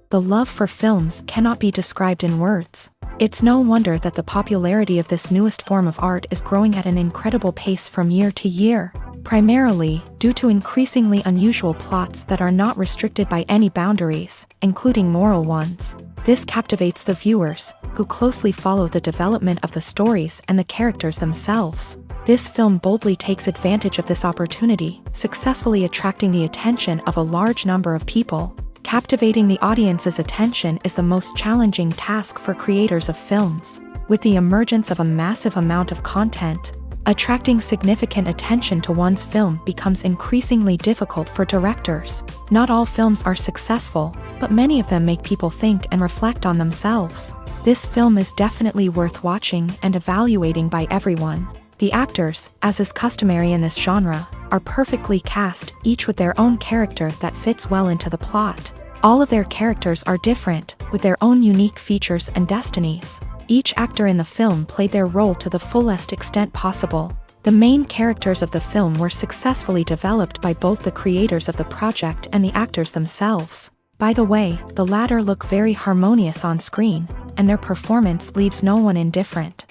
The love for films cannot be described in words. It's no wonder that the popularity of this newest form of art is growing at an incredible pace from year to year, primarily due to increasingly unusual plots that are not restricted by any boundaries, including moral ones. This captivates the viewers, who closely follow the development of the stories and the characters themselves. This film boldly takes advantage of this opportunity, successfully attracting the attention of a large number of people. Captivating the audience's attention is the most challenging task for creators of films. With the emergence of a massive amount of content, attracting significant attention to one's film becomes increasingly difficult for directors. Not all films are successful, but many of them make people think and reflect on themselves. This film is definitely worth watching and evaluating by everyone. The actors, as is customary in this genre, are perfectly cast, each with their own character that fits well into the plot. All of their characters are different, with their own unique features and destinies. Each actor in the film played their role to the fullest extent possible. The main characters of the film were successfully developed by both the creators of the project and the actors themselves. By the way, the latter look very harmonious on screen, and their performance leaves no one indifferent.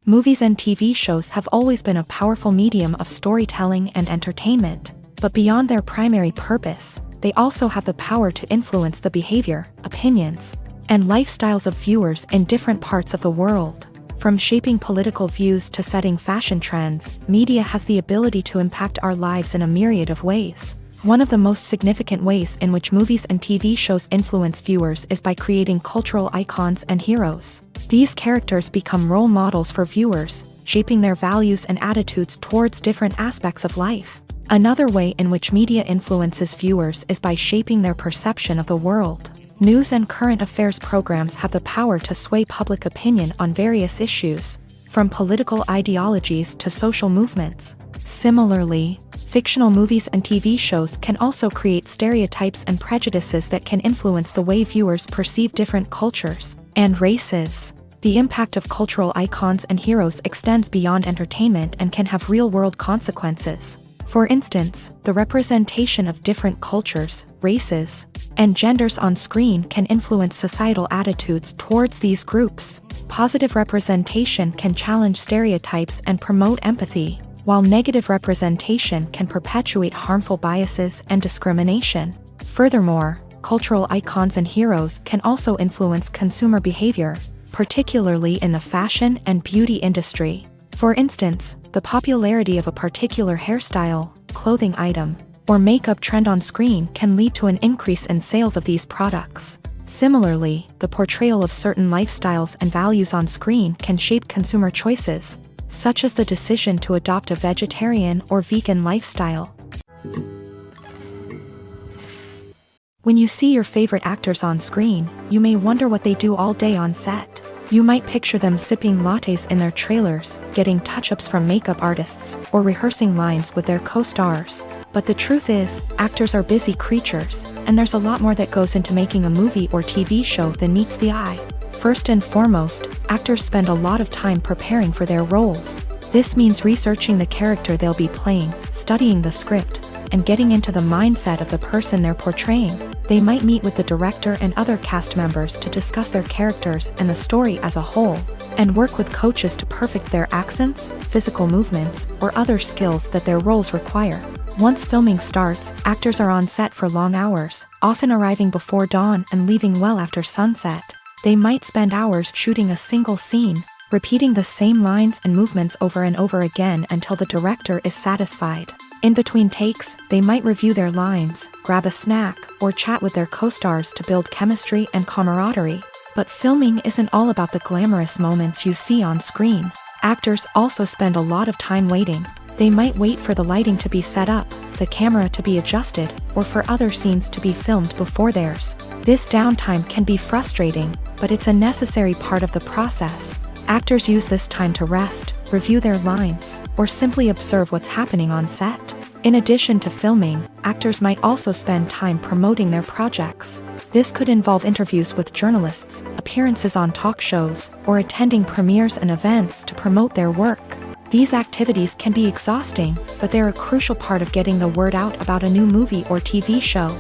Movies and TV shows have always been a powerful medium of storytelling and entertainment, but beyond their primary purpose, they also have the power to influence the behavior, opinions, and lifestyles of viewers in different parts of the world. From shaping political views to setting fashion trends, media has the ability to impact our lives in a myriad of ways. One of the most significant ways in which movies and TV shows influence viewers is by creating cultural icons and heroes. These characters become role models for viewers, shaping their values and attitudes towards different aspects of life. Another way in which media influences viewers is by shaping their perception of the world. News and current affairs programs have the power to sway public opinion on various issues, from political ideologies to social movements. Similarly, fictional movies and TV shows can also create stereotypes and prejudices that can influence the way viewers perceive different cultures and races. The impact of cultural icons and heroes extends beyond entertainment and can have real-world consequences. For instance, the representation of different cultures, races, and genders on screen can influence societal attitudes towards these groups. Positive representation can challenge stereotypes and promote empathy, while negative representation can perpetuate harmful biases and discrimination. Furthermore, cultural icons and heroes can also influence consumer behavior, particularly in the fashion and beauty industry. For instance, the popularity of a particular hairstyle, clothing item, or makeup trend on screen can lead to an increase in sales of these products. Similarly, the portrayal of certain lifestyles and values on screen can shape consumer choices, such as the decision to adopt a vegetarian or vegan lifestyle. When you see your favorite actors on screen, you may wonder what they do all day on set. You might picture them sipping lattes in their trailers, getting touch-ups from makeup artists, or rehearsing lines with their co-stars. But the truth is, actors are busy creatures, and there's a lot more that goes into making a movie or TV show than meets the eye. First and foremost, actors spend a lot of time preparing for their roles. This means researching the character they'll be playing, studying the script, and getting into the mindset of the person they're portraying. They might meet with the director and other cast members to discuss their characters and the story as a whole, and work with coaches to perfect their accents, physical movements, or other skills that their roles require. Once filming starts, actors are on set for long hours, often arriving before dawn and leaving well after sunset. They might spend hours shooting a single scene, repeating the same lines and movements over and over again until the director is satisfied. In between takes, they might review their lines, grab a snack, or chat with their co-stars to build chemistry and camaraderie. But filming isn't all about the glamorous moments you see on screen. Actors also spend a lot of time waiting. They might wait for the lighting to be set up, the camera to be adjusted, or for other scenes to be filmed before theirs. This downtime can be frustrating, but it's a necessary part of the process. Actors use this time to rest, review their lines, or simply observe what's happening on set. In addition to filming, actors might also spend time promoting their projects. This could involve interviews with journalists, appearances on talk shows, or attending premieres and events to promote their work. These activities can be exhausting, but they're a crucial part of getting the word out about a new movie or TV show.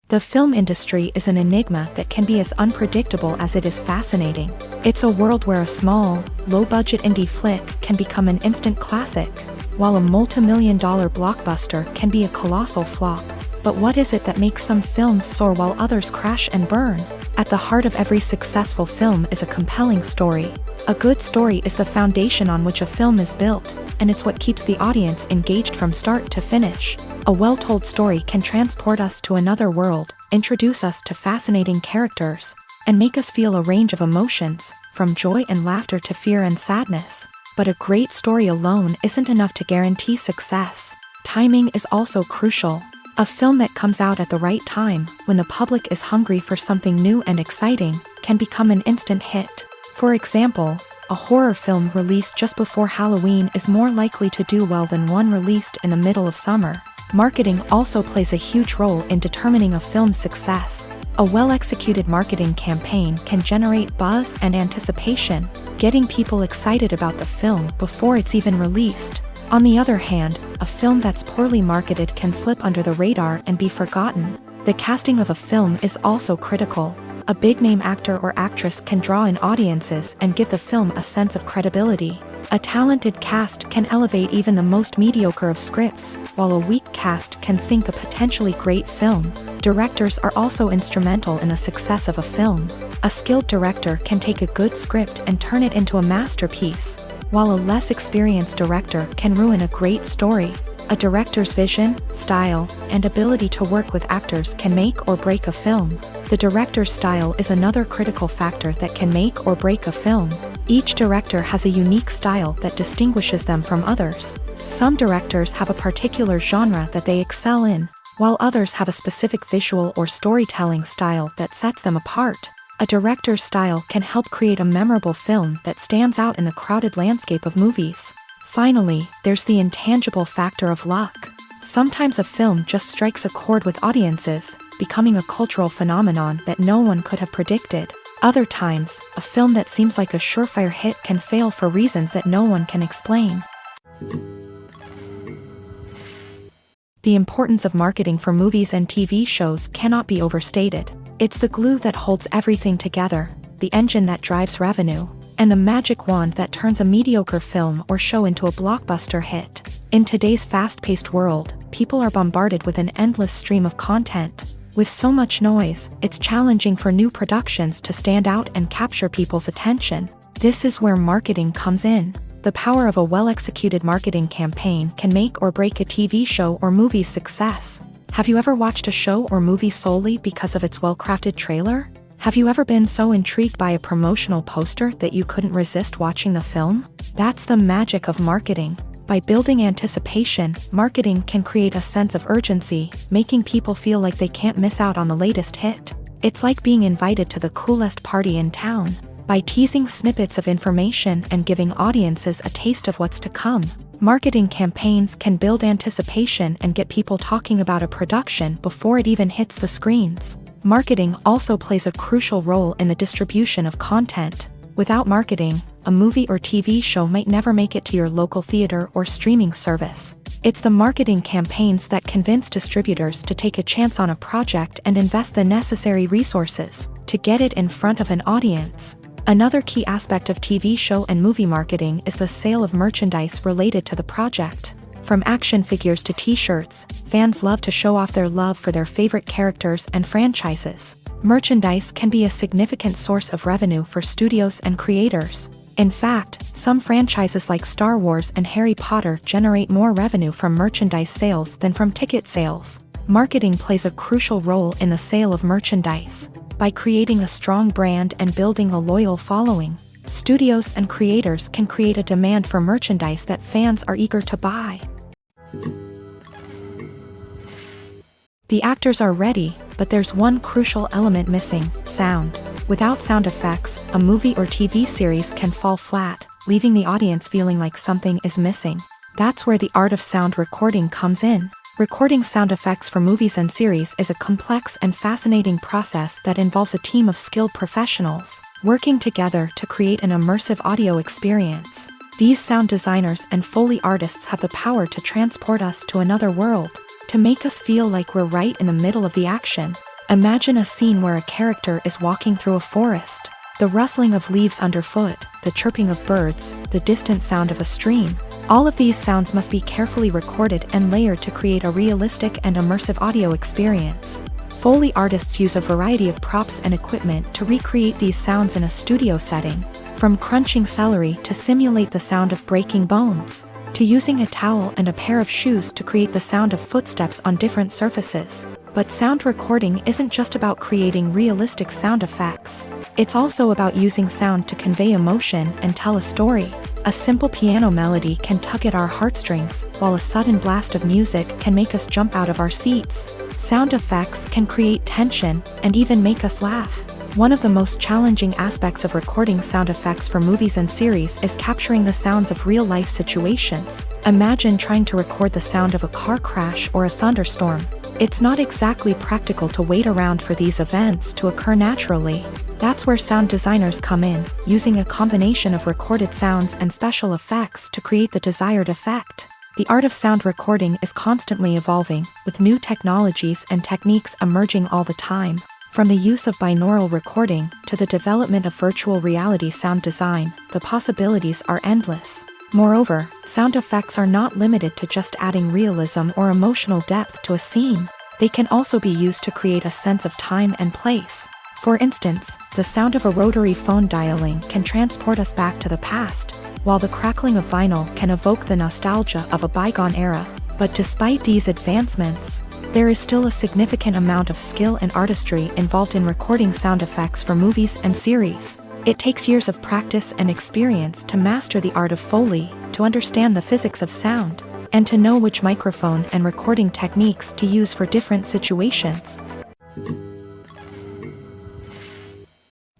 The film industry is an enigma that can be as unpredictable as it is fascinating. It's a world where a small, low-budget indie flick can become an instant classic, while a multi-million-dollar blockbuster can be a colossal flop. But what is it that makes some films soar while others crash and burn? At the heart of every successful film is a compelling story. A good story is the foundation on which a film is built, and it's what keeps the audience engaged from start to finish. A well-told story can transport us to another world, introduce us to fascinating characters, and make us feel a range of emotions, from joy and laughter to fear and sadness. But a great story alone isn't enough to guarantee success. Timing is also crucial. A film that comes out at the right time, when the public is hungry for something new and exciting, can become an instant hit. For example, a horror film released just before Halloween is more likely to do well than one released in the middle of summer. Marketing also plays a huge role in determining a film's success. A well-executed marketing campaign can generate buzz and anticipation, getting people excited about the film before it's even released. On the other hand, a film that's poorly marketed can slip under the radar and be forgotten. The casting of a film is also critical. A big-name actor or actress can draw in audiences and give the film a sense of credibility. A talented cast can elevate even the most mediocre of scripts, while a weak cast can sink a potentially great film. Directors are also instrumental in the success of a film. A skilled director can take a good script and turn it into a masterpiece, while a less experienced director can ruin a great story. A director's vision, style, and ability to work with actors can make or break a film. The director's style is another critical factor that can make or break a film. Each director has a unique style that distinguishes them from others. Some directors have a particular genre that they excel in, while others have a specific visual or storytelling style that sets them apart. A director's style can help create a memorable film that stands out in the crowded landscape of movies. Finally, there's the intangible factor of luck. Sometimes a film just strikes a chord with audiences, becoming a cultural phenomenon that no one could have predicted. Other times, a film that seems like a surefire hit can fail for reasons that no one can explain. The importance of marketing for movies and TV shows cannot be overstated. It's the glue that holds everything together, the engine that drives revenue, and the magic wand that turns a mediocre film or show into a blockbuster hit. In today's fast-paced world, people are bombarded with an endless stream of content. With so much noise, it's challenging for new productions to stand out and capture people's attention. This is where marketing comes in. The power of a well-executed marketing campaign can make or break a TV show or movie's success. Have you ever watched a show or movie solely because of its well-crafted trailer? Have you ever been so intrigued by a promotional poster that you couldn't resist watching the film? That's the magic of marketing. By building anticipation, marketing can create a sense of urgency, making people feel like they can't miss out on the latest hit. It's like being invited to the coolest party in town. By teasing snippets of information and giving audiences a taste of what's to come, marketing campaigns can build anticipation and get people talking about a production before it even hits the screens. Marketing also plays a crucial role in the distribution of content. Without marketing, a movie or TV show might never make it to your local theater or streaming service. It's the marketing campaigns that convince distributors to take a chance on a project and invest the necessary resources to get it in front of an audience. Another key aspect of TV show and movie marketing is the sale of merchandise related to the project. From action figures to t-shirts, fans love to show off their love for their favorite characters and franchises. Merchandise can be a significant source of revenue for studios and creators. In fact, some franchises like Star Wars and Harry Potter generate more revenue from merchandise sales than from ticket sales. Marketing plays a crucial role in the sale of merchandise. By creating a strong brand and building a loyal following, studios and creators can create a demand for merchandise that fans are eager to buy. The actors are ready, but there's one crucial element missing: sound. Without sound effects, a movie or TV series can fall flat, leaving the audience feeling like something is missing. That's where the art of sound recording comes in. Recording sound effects for movies and series is a complex and fascinating process that involves a team of skilled professionals. working together to create an immersive audio experience. These sound designers and Foley artists have the power to transport us to another world, to make us feel like we're right in the middle of the action. Imagine a scene where a character is walking through a forest. The rustling of leaves underfoot, the chirping of birds, the distant sound of a stream. All of these sounds must be carefully recorded and layered to create a realistic and immersive audio experience. Foley artists use a variety of props and equipment to recreate these sounds in a studio setting, from crunching celery to simulate the sound of breaking bones, to using a towel and a pair of shoes to create the sound of footsteps on different surfaces. But sound recording isn't just about creating realistic sound effects. It's also about using sound to convey emotion and tell a story. A simple piano melody can tug at our heartstrings, while a sudden blast of music can make us jump out of our seats. Sound effects can create tension and even make us laugh. One of the most challenging aspects of recording sound effects for movies and series is capturing the sounds of real-life situations. Imagine trying to record the sound of a car crash or a thunderstorm. It's not exactly practical to wait around for these events to occur naturally. That's where sound designers come in, using a combination of recorded sounds and special effects to create the desired effect. The art of sound recording is constantly evolving, with new technologies and techniques emerging all the time. From the use of binaural recording to the development of virtual reality sound design, the possibilities are endless. Moreover, sound effects are not limited to just adding realism or emotional depth to a scene. They can also be used to create a sense of time and place. For instance, the sound of a rotary phone dialing can transport us back to the past, while the crackling of vinyl can evoke the nostalgia of a bygone era. But despite these advancements, there is still a significant amount of skill and artistry involved in recording sound effects for movies and series. It takes years of practice and experience to master the art of Foley, to understand the physics of sound, and to know which microphone and recording techniques to use for different situations.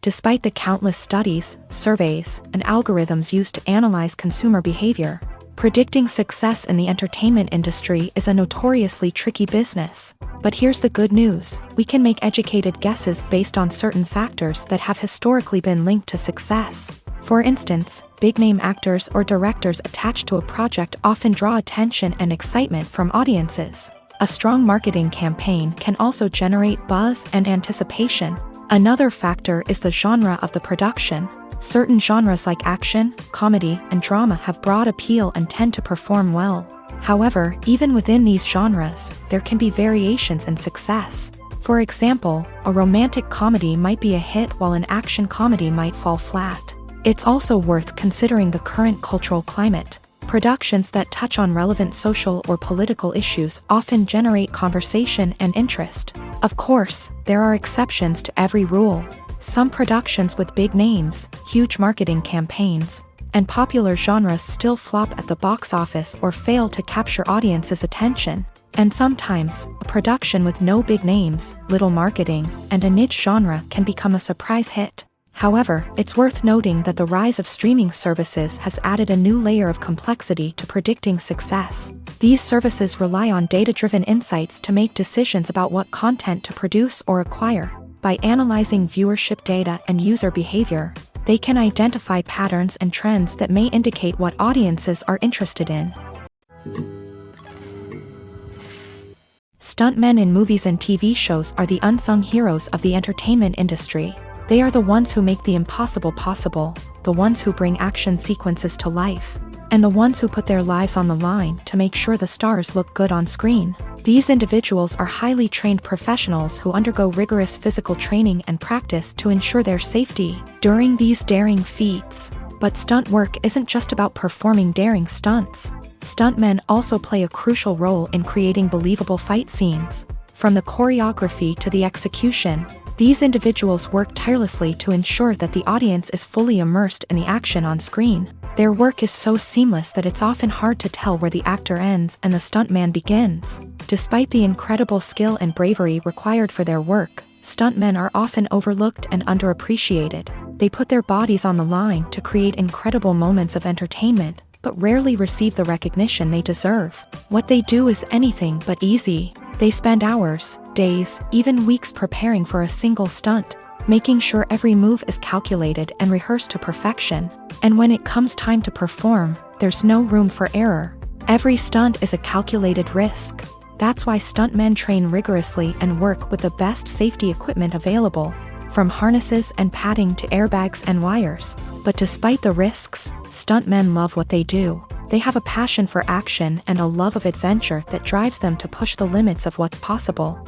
Despite the countless studies, surveys, and algorithms used to analyze consumer behavior, predicting success in the entertainment industry is a notoriously tricky business. But here's the good news: we can make educated guesses based on certain factors that have historically been linked to success. For instance, big-name actors or directors attached to a project often draw attention and excitement from audiences. A strong marketing campaign can also generate buzz and anticipation. Another factor is the genre of the production. Certain genres like action, comedy, and drama have broad appeal and tend to perform well. However, even within these genres, there can be variations in success. For example, a romantic comedy might be a hit while an action comedy might fall flat. It's also worth considering the current cultural climate. Productions that touch on relevant social or political issues often generate conversation and interest. Of course, there are exceptions to every rule. Some productions with big names, huge marketing campaigns, and popular genres still flop at the box office or fail to capture audiences' attention. And sometimes, a production with no big names, little marketing, and a niche genre can become a surprise hit. However, it's worth noting that the rise of streaming services has added a new layer of complexity to predicting success. These services rely on data-driven insights to make decisions about what content to produce or acquire. By analyzing viewership data and user behavior, they can identify patterns and trends that may indicate what audiences are interested in. Stuntmen in movies and TV shows are the unsung heroes of the entertainment industry. They are the ones who make the impossible possible, the ones who bring action sequences to life, and the ones who put their lives on the line to make sure the stars look good on screen. These individuals are highly trained professionals who undergo rigorous physical training and practice to ensure their safety during these daring feats. But stunt work isn't just about performing daring stunts. Stuntmen also play a crucial role in creating believable fight scenes. From the choreography to the execution, these individuals work tirelessly to ensure that the audience is fully immersed in the action on screen. Their work is so seamless that it's often hard to tell where the actor ends and the stuntman begins. Despite the incredible skill and bravery required for their work, stuntmen are often overlooked and underappreciated. They put their bodies on the line to create incredible moments of entertainment, but rarely receive the recognition they deserve. What they do is anything but easy. They spend hours, days, even weeks preparing for a single stunt. making sure every move is calculated and rehearsed to perfection. And when it comes time to perform, there's no room for error. Every stunt is a calculated risk. That's why stuntmen train rigorously and work with the best safety equipment available, from harnesses and padding to airbags and wires. But despite the risks, stuntmen love what they do. They have a passion for action and a love of adventure that drives them to push the limits of what's possible.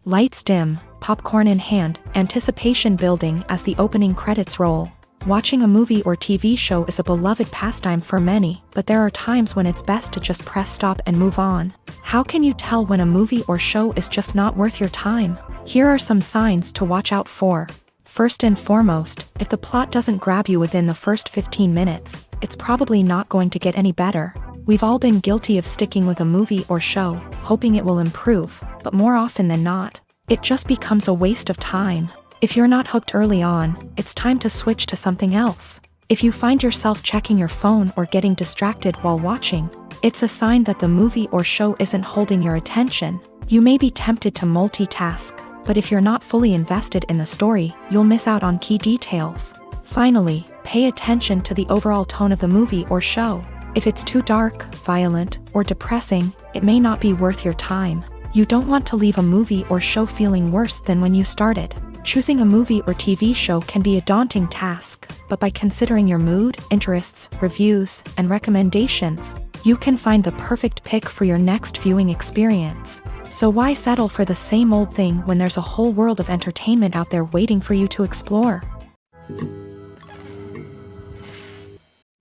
Lights dim, popcorn in hand, anticipation building as the opening credits roll. Watching a movie or TV show is a beloved pastime for many, but there are times when it's best to just press stop and move on. How can you tell when a movie or show is just not worth your time? Here are some signs to watch out for. First and foremost, if the plot doesn't grab you within the first 15 minutes, it's probably not going to get any better. We've all been guilty of sticking with a movie or show, hoping it will improve, but more often than not, it just becomes a waste of time. If you're not hooked early on, it's time to switch to something else. If you find yourself checking your phone or getting distracted while watching, it's a sign that the movie or show isn't holding your attention. You may be tempted to multitask, but if you're not fully invested in the story, you'll miss out on key details. Finally, pay attention to the overall tone of the movie or show. If it's too dark, violent, or depressing, it may not be worth your time. You don't want to leave a movie or show feeling worse than when you started. Choosing a movie or TV show can be a daunting task, but by considering your mood, interests, reviews, and recommendations, you can find the perfect pick for your next viewing experience. So why settle for the same old thing when there's a whole world of entertainment out there waiting for you to explore?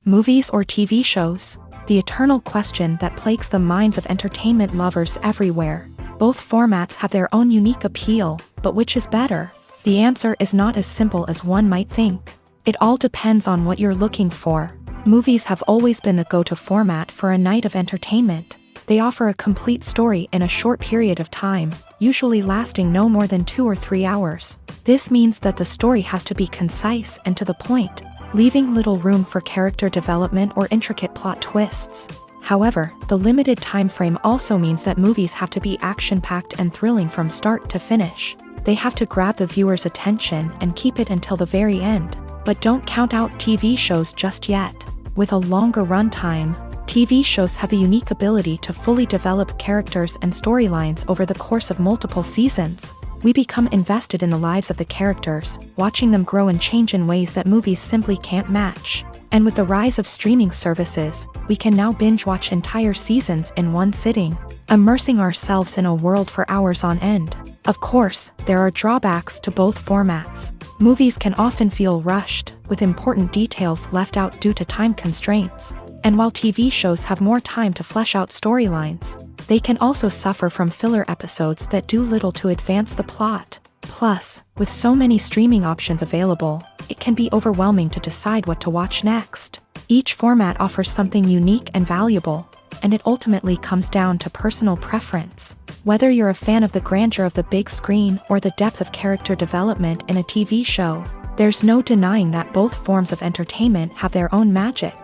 Movies or TV shows? The eternal question that plagues the minds of entertainment lovers everywhere. Both formats have their own unique appeal, but which is better? The answer is not as simple as one might think. It all depends on what you're looking for. Movies have always been the go-to format for a night of entertainment. They offer a complete story in a short period of time, usually lasting no more than 2 or 3 hours. This means that the story has to be concise and to the point, leaving little room for character development or intricate plot twists. However, the limited time frame also means that movies have to be action-packed and thrilling from start to finish. They have to grab the viewer's attention and keep it until the very end. But don't count out TV shows just yet. With a longer runtime, TV shows have the unique ability to fully develop characters and storylines over the course of multiple seasons. We become invested in the lives of the characters, watching them grow and change in ways that movies simply can't match. And with the rise of streaming services, we can now binge-watch entire seasons in one sitting, immersing ourselves in a world for hours on end. Of course, there are drawbacks to both formats. Movies can often feel rushed, with important details left out due to time constraints. And while TV shows have more time to flesh out storylines, they can also suffer from filler episodes that do little to advance the plot. Plus, with so many streaming options available, it can be overwhelming to decide what to watch next. Each format offers something unique and valuable, and it ultimately comes down to personal preference. Whether you're a fan of the grandeur of the big screen or the depth of character development in a TV show, there's no denying that both forms of entertainment have their own magic.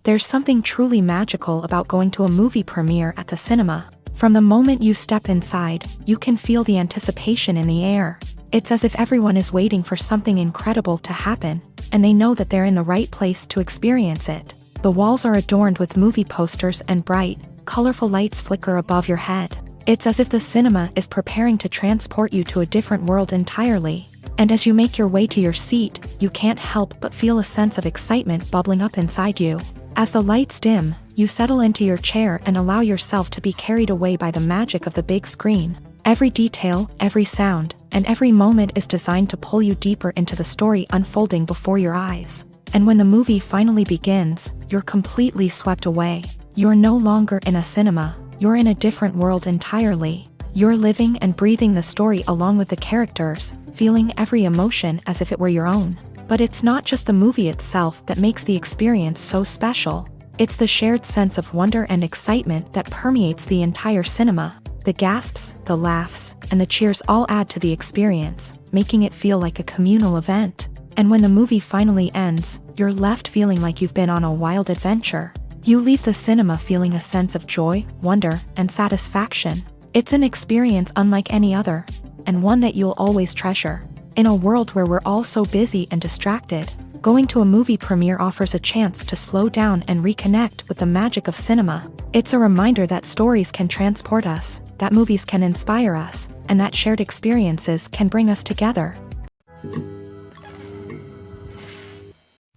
There's something truly magical about going to a movie premiere at the cinema. From the moment you step inside, you can feel the anticipation in the air. It's as if everyone is waiting for something incredible to happen, and they know that they're in the right place to experience it. The walls are adorned with movie posters and bright, colorful lights flicker above your head. It's as if the cinema is preparing to transport you to a different world entirely. And as you make your way to your seat, you can't help but feel a sense of excitement bubbling up inside you. As the lights dim, you settle into your chair and allow yourself to be carried away by the magic of the big screen. Every detail, every sound, and every moment is designed to pull you deeper into the story unfolding before your eyes. And when the movie finally begins, you're completely swept away. You're no longer in a cinema, you're in a different world entirely. You're living and breathing the story along with the characters, feeling every emotion as if it were your own. But it's not just the movie itself that makes the experience so special. It's the shared sense of wonder and excitement that permeates the entire cinema. The gasps, the laughs, and the cheers all add to the experience, making it feel like a communal event. And when the movie finally ends, you're left feeling like you've been on a wild adventure. You leave the cinema feeling a sense of joy, wonder, and satisfaction. It's an experience unlike any other, and one that you'll always treasure. In a world where we're all so busy and distracted, going to a movie premiere offers a chance to slow down and reconnect with the magic of cinema. It's a reminder that stories can transport us, that movies can inspire us, and that shared experiences can bring us together.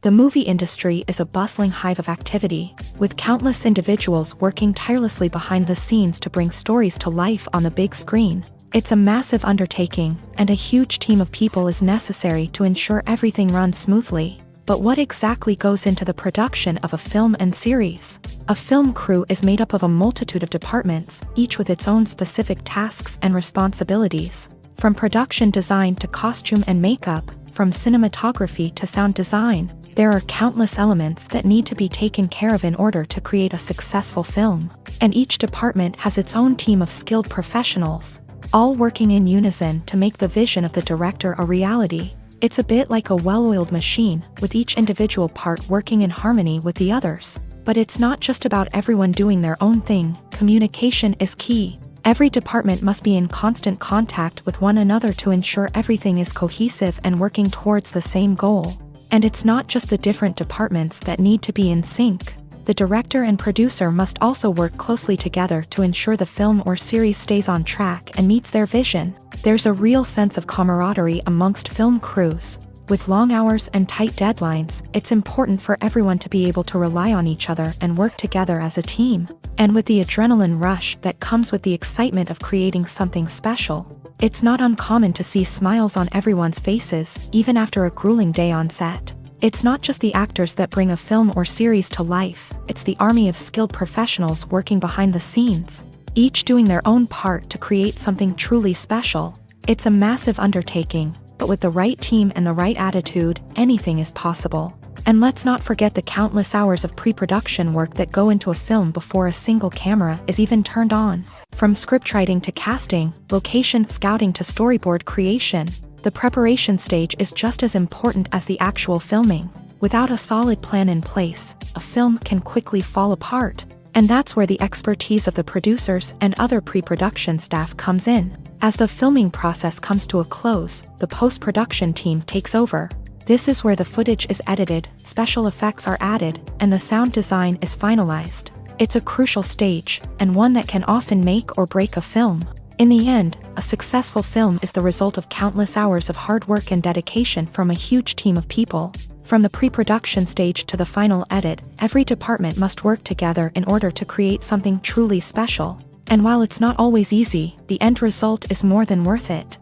The movie industry is a bustling hive of activity, with countless individuals working tirelessly behind the scenes to bring stories to life on the big screen. It's a massive undertaking, and a huge team of people is necessary to ensure everything runs smoothly. But what exactly goes into the production of a film and series? A film crew is made up of a multitude of departments, each with its own specific tasks and responsibilities. From production design to costume and makeup, from cinematography to sound design, there are countless elements that need to be taken care of in order to create a successful film. And each department has its own team of skilled professionals, all working in unison to make the vision of the director a reality. It's a bit like a well-oiled machine, with each individual part working in harmony with the others. But it's not just about everyone doing their own thing. Communication is key. Every department must be in constant contact with one another to ensure everything is cohesive and working towards the same goal. And it's not just the different departments that need to be in sync. The director and producer must also work closely together to ensure the film or series stays on track and meets their vision. There's a real sense of camaraderie amongst film crews. With long hours and tight deadlines, it's important for everyone to be able to rely on each other and work together as a team. And with the adrenaline rush that comes with the excitement of creating something special, it's not uncommon to see smiles on everyone's faces, even after a grueling day on set. It's not just the actors that bring a film or series to life, it's the army of skilled professionals working behind the scenes, each doing their own part to create something truly special. It's a massive undertaking, but with the right team and the right attitude, anything is possible. And let's not forget the countless hours of pre-production work that go into a film before a single camera is even turned on. From scriptwriting to casting, location scouting to storyboard creation, the preparation stage is just as important as the actual filming. Without a solid plan in place, a film can quickly fall apart. And that's where the expertise of the producers and other pre-production staff comes in. As the filming process comes to a close, the post-production team takes over. This is where the footage is edited, special effects are added, and the sound design is finalized. It's a crucial stage, and one that can often make or break a film. In the end, a successful film is the result of countless hours of hard work and dedication from a huge team of people. From the pre-production stage to the final edit, every department must work together in order to create something truly special. And while it's not always easy, the end result is more than worth it.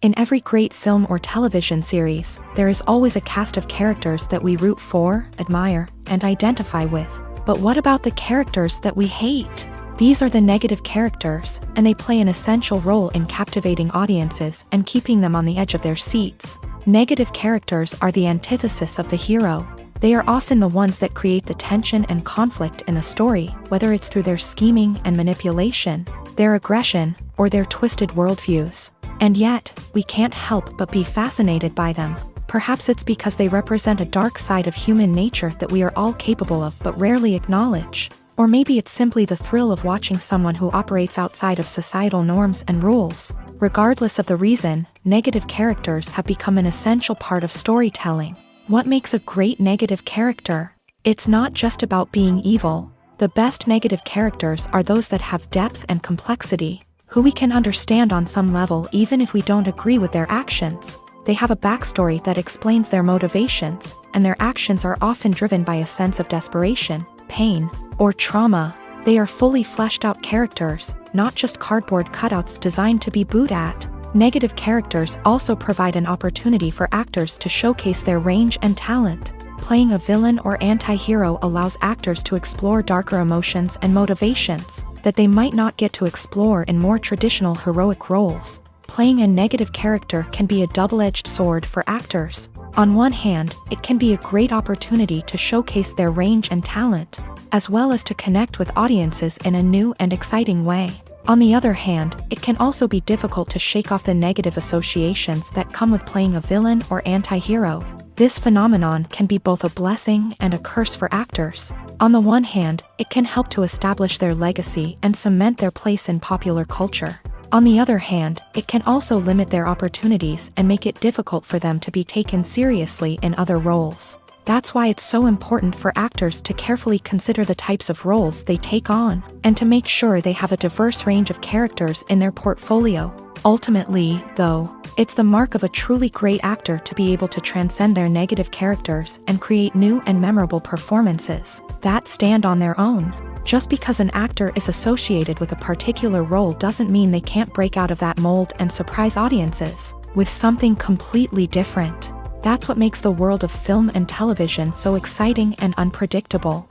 In every great film or television series, there is always a cast of characters that we root for, admire, and identify with. But what about the characters that we hate? These are the negative characters, and they play an essential role in captivating audiences and keeping them on the edge of their seats. Negative characters are the antithesis of the hero. They are often the ones that create the tension and conflict in the story, whether it's through their scheming and manipulation, their aggression, or their twisted worldviews. And yet, we can't help but be fascinated by them. Perhaps it's because they represent a dark side of human nature that we are all capable of but rarely acknowledge. Or maybe it's simply the thrill of watching someone who operates outside of societal norms and rules. Regardless of the reason, negative characters have become an essential part of storytelling. What makes a great negative character? It's not just about being evil. The best negative characters are those that have depth and complexity, who we can understand on some level even if we don't agree with their actions. They have a backstory that explains their motivations, and their actions are often driven by a sense of desperation, pain, or trauma. They are fully fleshed out characters, not just cardboard cutouts designed to be booed at. Negative characters also provide an opportunity for actors to showcase their range and talent. Playing a villain or anti-hero allows actors to explore darker emotions and motivations that they might not get to explore in more traditional heroic roles. Playing a negative character can be a double-edged sword for actors. On one hand, it can be a great opportunity to showcase their range and talent, as well as to connect with audiences in a new and exciting way. On the other hand, it can also be difficult to shake off the negative associations that come with playing a villain or anti-hero. This phenomenon can be both a blessing and a curse for actors. On the one hand, it can help to establish their legacy and cement their place in popular culture. On the other hand, it can also limit their opportunities and make it difficult for them to be taken seriously in other roles. That's why it's so important for actors to carefully consider the types of roles they take on, and to make sure they have a diverse range of characters in their portfolio. Ultimately, though, it's the mark of a truly great actor to be able to transcend their negative characters and create new and memorable performances that stand on their own. Just because an actor is associated with a particular role doesn't mean they can't break out of that mold and surprise audiences with something completely different. That's what makes the world of film and television so exciting and unpredictable.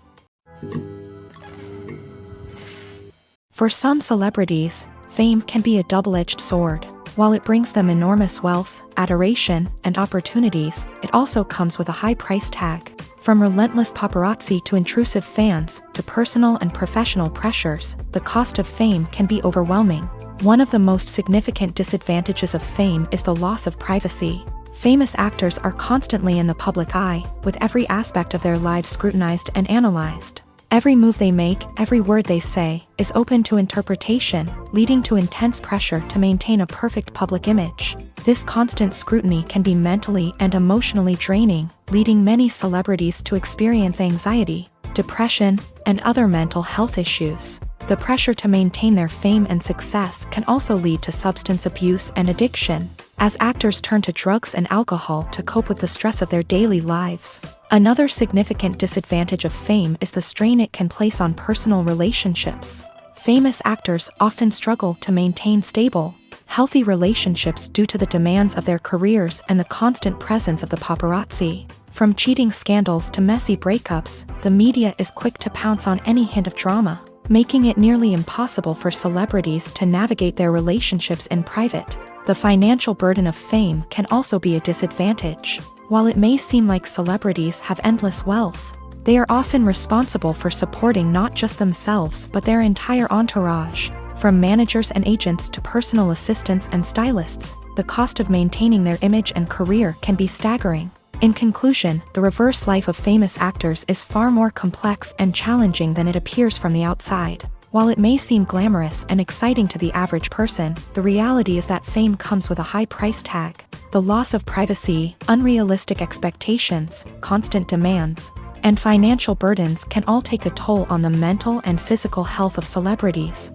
For some celebrities, fame can be a double-edged sword. While it brings them enormous wealth, adoration, and opportunities, it also comes with a high price tag. From relentless paparazzi to intrusive fans, to personal and professional pressures, the cost of fame can be overwhelming. One of the most significant disadvantages of fame is the loss of privacy. Famous actors are constantly in the public eye, with every aspect of their lives scrutinized and analyzed. Every move they make, every word they say, is open to interpretation, leading to intense pressure to maintain a perfect public image. This constant scrutiny can be mentally and emotionally draining, leading many celebrities to experience anxiety, depression, and other mental health issues. The pressure to maintain their fame and success can also lead to substance abuse and addiction, as actors turn to drugs and alcohol to cope with the stress of their daily lives. Another significant disadvantage of fame is the strain it can place on personal relationships. Famous actors often struggle to maintain stable, healthy relationships due to the demands of their careers and the constant presence of the paparazzi. From cheating scandals to messy breakups, the media is quick to pounce on any hint of drama, making it nearly impossible for celebrities to navigate their relationships in private. The financial burden of fame can also be a disadvantage. While it may seem like celebrities have endless wealth, they are often responsible for supporting not just themselves but their entire entourage. From managers and agents to personal assistants and stylists, the cost of maintaining their image and career can be staggering. In conclusion, the reverse life of famous actors is far more complex and challenging than it appears from the outside. While it may seem glamorous and exciting to the average person, the reality is that fame comes with a high price tag. The loss of privacy, unrealistic expectations, constant demands, and financial burdens can all take a toll on the mental and physical health of celebrities.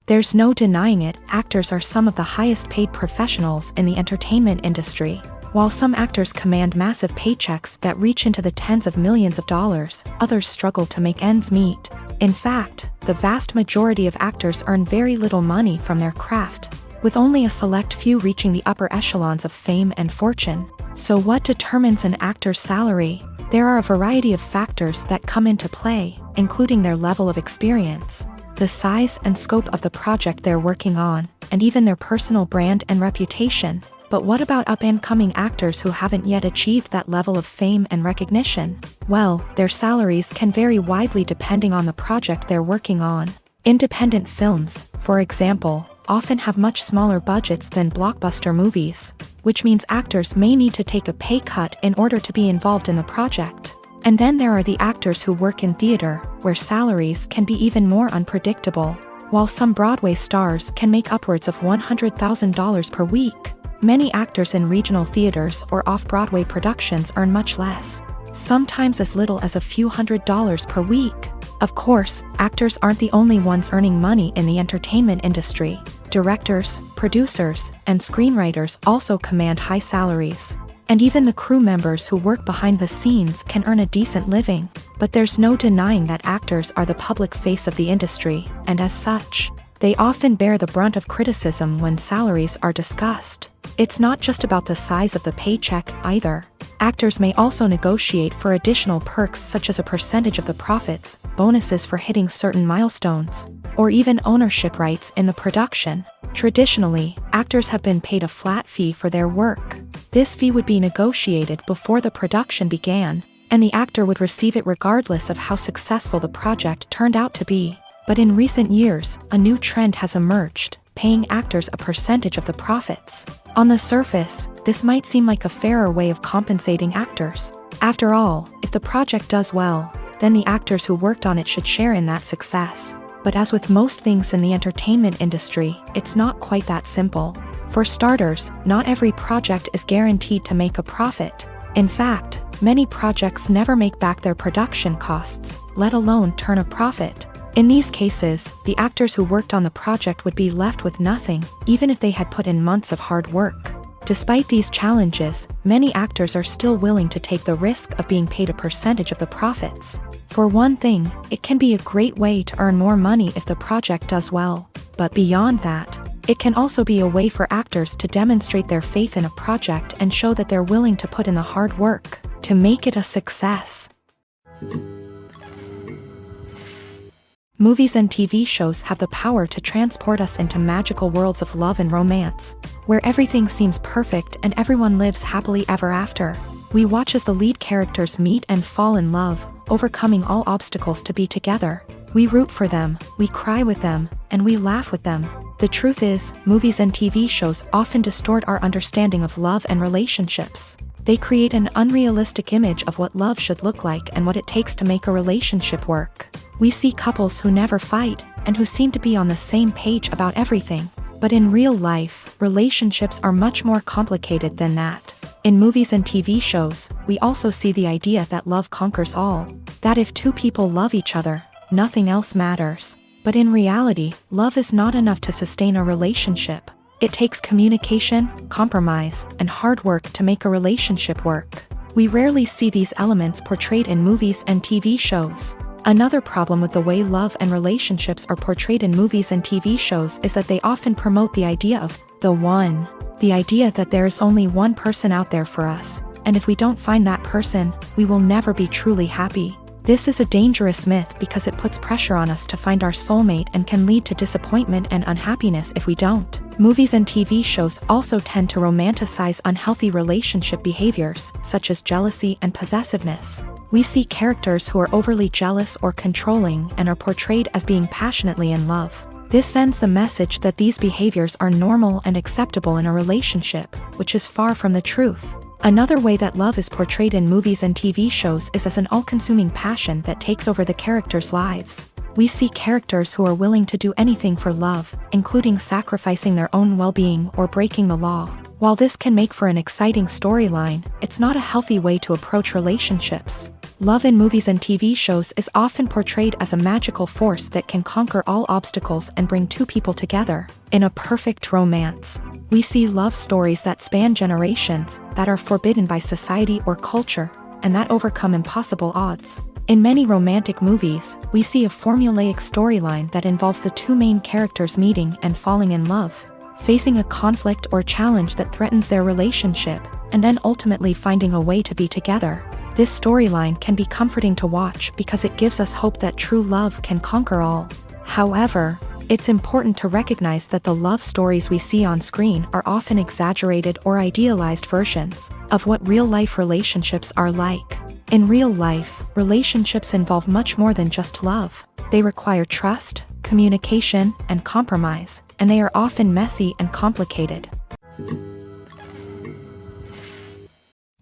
There's no denying it, actors are some of the highest paid professionals in the entertainment industry. While some actors command massive paychecks that reach into the tens of millions of dollars, others struggle to make ends meet. In fact, the vast majority of actors earn very little money from their craft, with only a select few reaching the upper echelons of fame and fortune. So what determines an actor's salary? There are a variety of factors that come into play, including their level of experience, the size and scope of the project they're working on, and even their personal brand and reputation. But what about up-and-coming actors who haven't yet achieved that level of fame and recognition? Well, their salaries can vary widely depending on the project they're working on. Independent films, for example, often have much smaller budgets than blockbuster movies, which means actors may need to take a pay cut in order to be involved in the project. And then there are the actors who work in theater, where salaries can be even more unpredictable. While some Broadway stars can make upwards of $100,000 per week, many actors in regional theaters or off-Broadway productions earn much less, sometimes as little as a few $100s per week. Of course, actors aren't the only ones earning money in the entertainment industry. Directors, producers, and screenwriters also command high salaries. And even the crew members who work behind the scenes can earn a decent living. But there's no denying that actors are the public face of the industry, and as such, they often bear the brunt of criticism when salaries are discussed. It's not just about the size of the paycheck, either. Actors may also negotiate for additional perks such as a percentage of the profits, bonuses for hitting certain milestones, or even ownership rights in the production. Traditionally, actors have been paid a flat fee for their work. This fee would be negotiated before the production began, and the actor would receive it regardless of how successful the project turned out to be. But in recent years, a new trend has emerged. paying actors a percentage of the profits. On the surface, this might seem like a fairer way of compensating actors. After all, if the project does well, then the actors who worked on it should share in that success. But as with most things in the entertainment industry, it's not quite that simple. For starters, not every project is guaranteed to make a profit. In fact, many projects never make back their production costs, let alone turn a profit. In these cases, the actors who worked on the project would be left with nothing, even if they had put in months of hard work. Despite these challenges, many actors are still willing to take the risk of being paid a percentage of the profits. For one thing, it can be a great way to earn more money if the project does well. But beyond that, it can also be a way for actors to demonstrate their faith in a project and show that they're willing to put in the hard work to make it a success. Movies and TV shows have the power to transport us into magical worlds of love and romance, where everything seems perfect and everyone lives happily ever after. We watch as the lead characters meet and fall in love, overcoming all obstacles to be together. We root for them, we cry with them, and we laugh with them. The truth is, movies and TV shows often distort our understanding of love and relationships. They create an unrealistic image of what love should look like and what it takes to make a relationship work. We see couples who never fight, and who seem to be on the same page about everything. But in real life, relationships are much more complicated than that. In movies and TV shows, we also see the idea that love conquers all. That if two people love each other, nothing else matters. But in reality, love is not enough to sustain a relationship. It takes communication, compromise, and hard work to make a relationship work. We rarely see these elements portrayed in movies and TV shows. Another problem with the way love and relationships are portrayed in movies and TV shows is that they often promote the idea of the one. The idea that there is only one person out there for us, and if we don't find that person, we will never be truly happy. This is a dangerous myth because it puts pressure on us to find our soulmate and can lead to disappointment and unhappiness if we don't. Movies and TV shows also tend to romanticize unhealthy relationship behaviors, such as jealousy and possessiveness. We see characters who are overly jealous or controlling and are portrayed as being passionately in love. This sends the message that these behaviors are normal and acceptable in a relationship, which is far from the truth. Another way that love is portrayed in movies and TV shows is as an all-consuming passion that takes over the characters' lives. We see characters who are willing to do anything for love, including sacrificing their own well-being or breaking the law. While this can make for an exciting storyline, it's not a healthy way to approach relationships. Love in movies and TV shows is often portrayed as a magical force that can conquer all obstacles and bring two people together in a perfect romance. We see love stories that span generations, that are forbidden by society or culture, and that overcome impossible odds. In many romantic movies, we see a formulaic storyline that involves the two main characters meeting and falling in love, facing a conflict or challenge that threatens their relationship, and then ultimately finding a way to be together. This storyline can be comforting to watch because it gives us hope that true love can conquer all. However, it's important to recognize that the love stories we see on screen are often exaggerated or idealized versions of what real-life relationships are like. In real life, relationships involve much more than just love. They require trust, communication, and compromise, and they are often messy and complicated.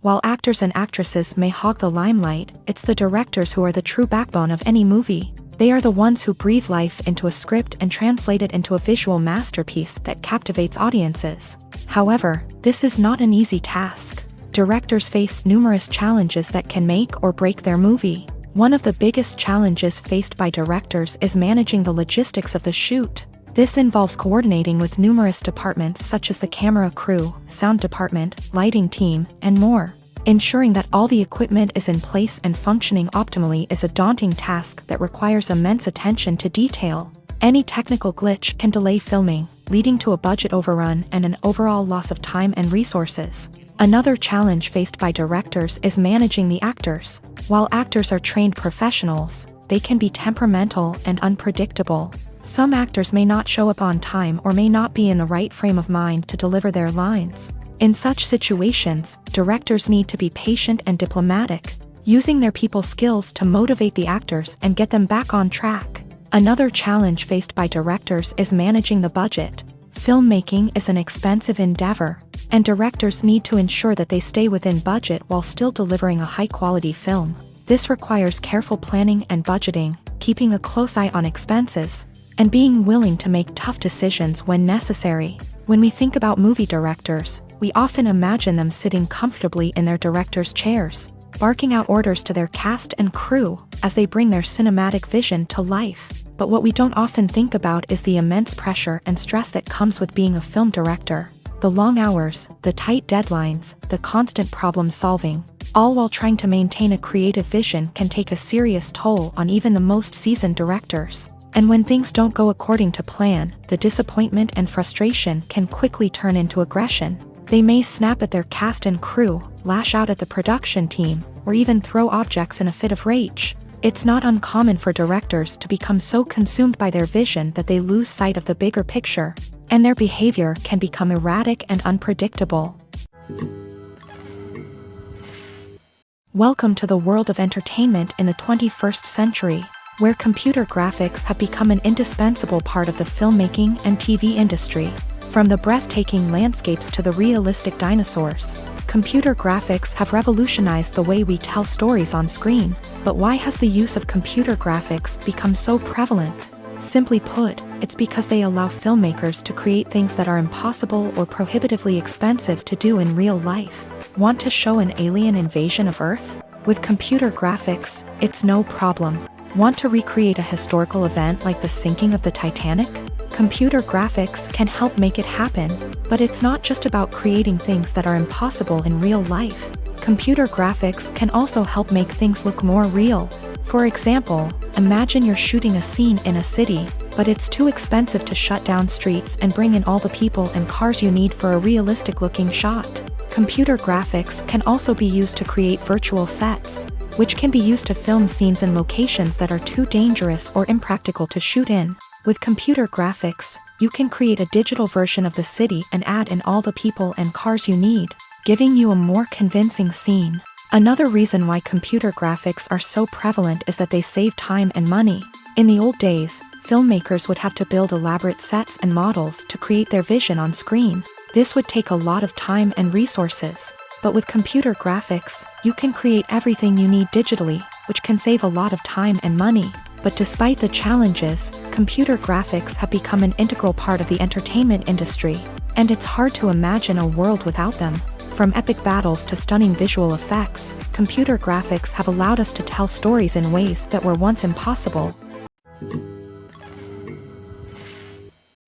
While actors and actresses may hog the limelight, it's the directors who are the true backbone of any movie. They are the ones who breathe life into a script and translate it into a visual masterpiece that captivates audiences. However, this is not an easy task. Directors face numerous challenges that can make or break their movie. One of the biggest challenges faced by directors is managing the logistics of the shoot. This involves coordinating with numerous departments such as the camera crew, sound department, lighting team, and more. Ensuring that all the equipment is in place and functioning optimally is a daunting task that requires immense attention to detail. Any technical glitch can delay filming, leading to a budget overrun and an overall loss of time and resources. Another challenge faced by directors is managing the actors. While actors are trained professionals, they can be temperamental and unpredictable. Some actors may not show up on time or may not be in the right frame of mind to deliver their lines. In such situations, directors need to be patient and diplomatic, using their people skills to motivate the actors and get them back on track. Another challenge faced by directors is managing the budget. Filmmaking is an expensive endeavor, and directors need to ensure that they stay within budget while still delivering a high-quality film. This requires careful planning and budgeting, keeping a close eye on expenses, and being willing to make tough decisions when necessary. When we think about movie directors, we often imagine them sitting comfortably in their director's chairs, barking out orders to their cast and crew as they bring their cinematic vision to life. But what we don't often think about is the immense pressure and stress that comes with being a film director. The long hours, the tight deadlines, the constant problem-solving, all while trying to maintain a creative vision can take a serious toll on even the most seasoned directors. And when things don't go according to plan, the disappointment and frustration can quickly turn into aggression. They may snap at their cast and crew, lash out at the production team, or even throw objects in a fit of rage. It's not uncommon for directors to become so consumed by their vision that they lose sight of the bigger picture, and their behavior can become erratic and unpredictable. Welcome to the world of entertainment in the 21st century, where computer graphics have become an indispensable part of the filmmaking and TV industry. From the breathtaking landscapes to the realistic dinosaurs, computer graphics have revolutionized the way we tell stories on screen. But why has the use of computer graphics become so prevalent? Simply put, it's because they allow filmmakers to create things that are impossible or prohibitively expensive to do in real life. Want to show an alien invasion of Earth? With computer graphics, it's no problem. Want to recreate a historical event like the sinking of the Titanic? Computer graphics can help make it happen, but it's not just about creating things that are impossible in real life. Computer graphics can also help make things look more real. For example, imagine you're shooting a scene in a city, but it's too expensive to shut down streets and bring in all the people and cars you need for a realistic-looking shot. Computer graphics can also be used to create virtual sets, which can be used to film scenes in locations that are too dangerous or impractical to shoot in. With computer graphics, you can create a digital version of the city and add in all the people and cars you need, giving you a more convincing scene. Another reason why computer graphics are so prevalent is that they save time and money. In the old days, filmmakers would have to build elaborate sets and models to create their vision on screen. This would take a lot of time and resources. But with computer graphics, you can create everything you need digitally, which can save a lot of time and money. But despite the challenges, computer graphics have become an integral part of the entertainment industry, and it's hard to imagine a world without them. From epic battles to stunning visual effects, computer graphics have allowed us to tell stories in ways that were once impossible.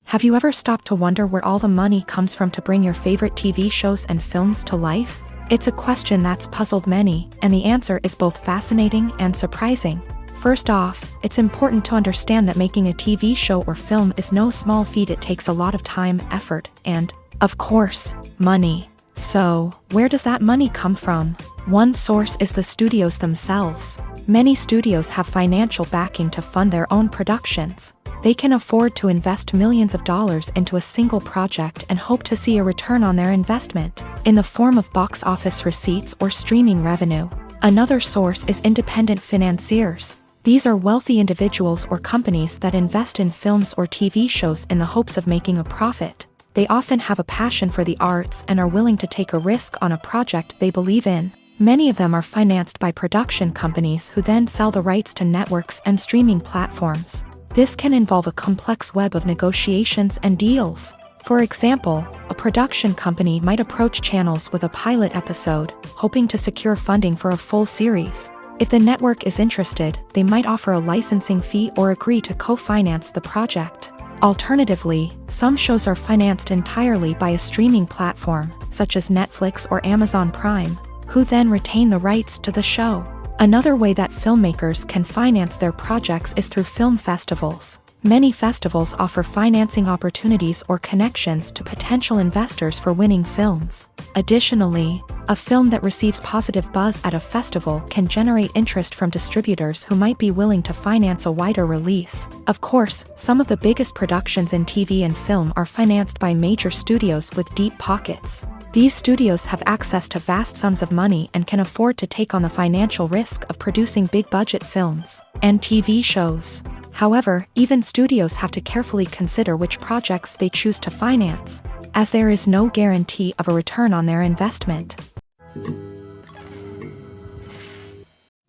Have you ever stopped to wonder where all the money comes from to bring your favorite TV shows and films to life? It's a question that's puzzled many, and the answer is both fascinating and surprising. First off, it's important to understand that making a TV show or film is no small feat. It takes a lot of time, effort, and, of course, money. So, where does that money come from? One source is the studios themselves. Many studios have financial backing to fund their own productions. They can afford to invest millions of dollars into a single project and hope to see a return on their investment, in the form of box office receipts or streaming revenue. Another source is independent financiers. These are wealthy individuals or companies that invest in films or TV shows in the hopes of making a profit. They often have a passion for the arts and are willing to take a risk on a project they believe in. Many of them are financed by production companies who then sell the rights to networks and streaming platforms. This can involve a complex web of negotiations and deals. For example, a production company might approach channels with a pilot episode, hoping to secure funding for a full series. If the network is interested, they might offer a licensing fee or agree to co-finance the project. Alternatively, some shows are financed entirely by a streaming platform, such as Netflix or Amazon Prime, who then retain the rights to the show. Another way that filmmakers can finance their projects is through film festivals. Many festivals offer financing opportunities or connections to potential investors for winning films. Additionally, a film that receives positive buzz at a festival can generate interest from distributors who might be willing to finance a wider release. Of course, some of the biggest productions in TV and film are financed by major studios with deep pockets. These studios have access to vast sums of money and can afford to take on the financial risk of producing big-budget films and TV shows. However, even studios have to carefully consider which projects they choose to finance, as there is no guarantee of a return on their investment.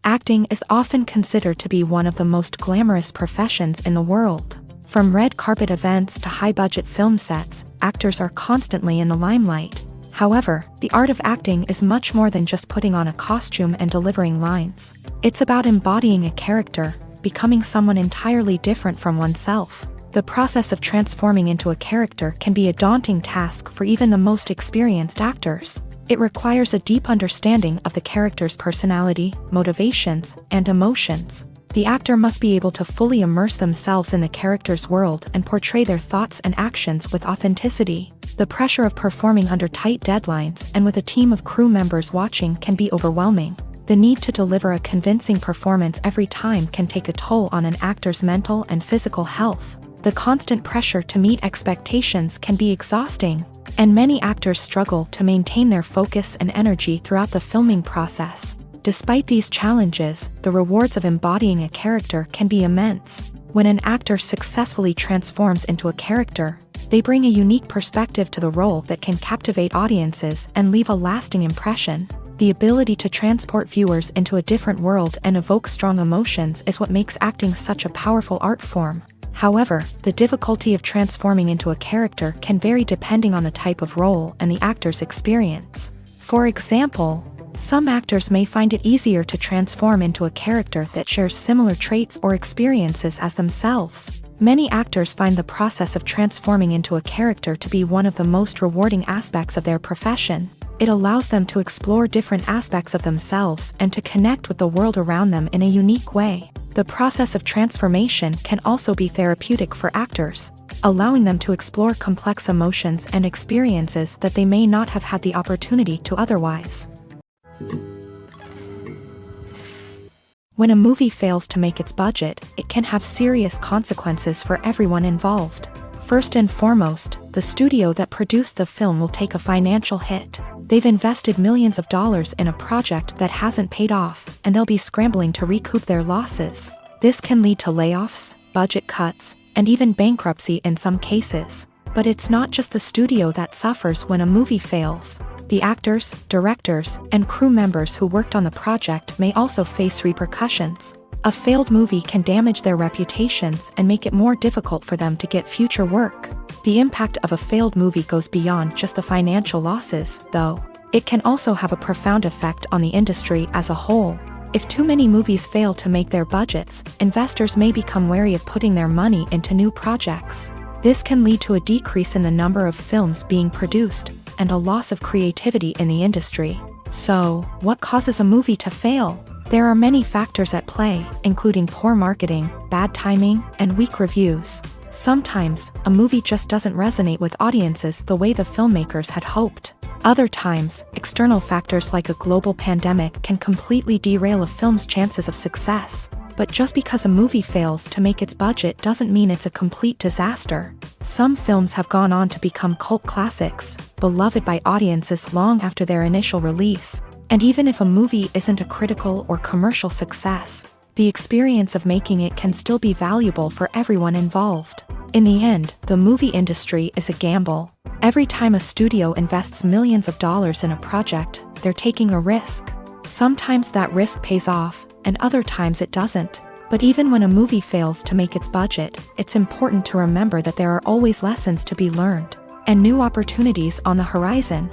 Acting is often considered to be one of the most glamorous professions in the world. From red carpet events to high-budget film sets, actors are constantly in the limelight. However, the art of acting is much more than just putting on a costume and delivering lines. It's about embodying a character, becoming someone entirely different from oneself. The process of transforming into a character can be a daunting task for even the most experienced actors. It requires a deep understanding of the character's personality, motivations, and emotions. The actor must be able to fully immerse themselves in the character's world and portray their thoughts and actions with authenticity. The pressure of performing under tight deadlines and with a team of crew members watching can be overwhelming. The need to deliver a convincing performance every time can take a toll on an actor's mental and physical health. The constant pressure to meet expectations can be exhausting, and many actors struggle to maintain their focus and energy throughout the filming process. Despite these challenges, the rewards of embodying a character can be immense. When an actor successfully transforms into a character, they bring a unique perspective to the role that can captivate audiences and leave a lasting impression. The ability to transport viewers into a different world and evoke strong emotions is what makes acting such a powerful art form. However, the difficulty of transforming into a character can vary depending on the type of role and the actor's experience. For example, some actors may find it easier to transform into a character that shares similar traits or experiences as themselves. Many actors find the process of transforming into a character to be one of the most rewarding aspects of their profession. It allows them to explore different aspects of themselves and to connect with the world around them in a unique way. The process of transformation can also be therapeutic for actors, allowing them to explore complex emotions and experiences that they may not have had the opportunity to otherwise. When a movie fails to make its budget, it can have serious consequences for everyone involved. First and foremost, the studio that produced the film will take a financial hit. They've invested millions of dollars in a project that hasn't paid off, and they'll be scrambling to recoup their losses. This can lead to layoffs, budget cuts, and even bankruptcy in some cases. But it's not just the studio that suffers when a movie fails. The actors, directors, and crew members who worked on the project may also face repercussions. A failed movie can damage their reputations and make it more difficult for them to get future work. The impact of a failed movie goes beyond just the financial losses, though. It can also have a profound effect on the industry as a whole. If too many movies fail to make their budgets, investors may become wary of putting their money into new projects. This can lead to a decrease in the number of films being produced, and a loss of creativity in the industry. So, what causes a movie to fail? There are many factors at play, including poor marketing, bad timing, and weak reviews. Sometimes, a movie just doesn't resonate with audiences the way the filmmakers had hoped. Other times, external factors like a global pandemic can completely derail a film's chances of success. But just because a movie fails to make its budget doesn't mean it's a complete disaster. Some films have gone on to become cult classics, beloved by audiences long after their initial release. And even if a movie isn't a critical or commercial success, the experience of making it can still be valuable for everyone involved. In the end, the movie industry is a gamble. Every time a studio invests millions of dollars in a project, they're taking a risk. Sometimes that risk pays off, and other times it doesn't. But even when a movie fails to make its budget, it's important to remember that there are always lessons to be learned, and new opportunities on the horizon.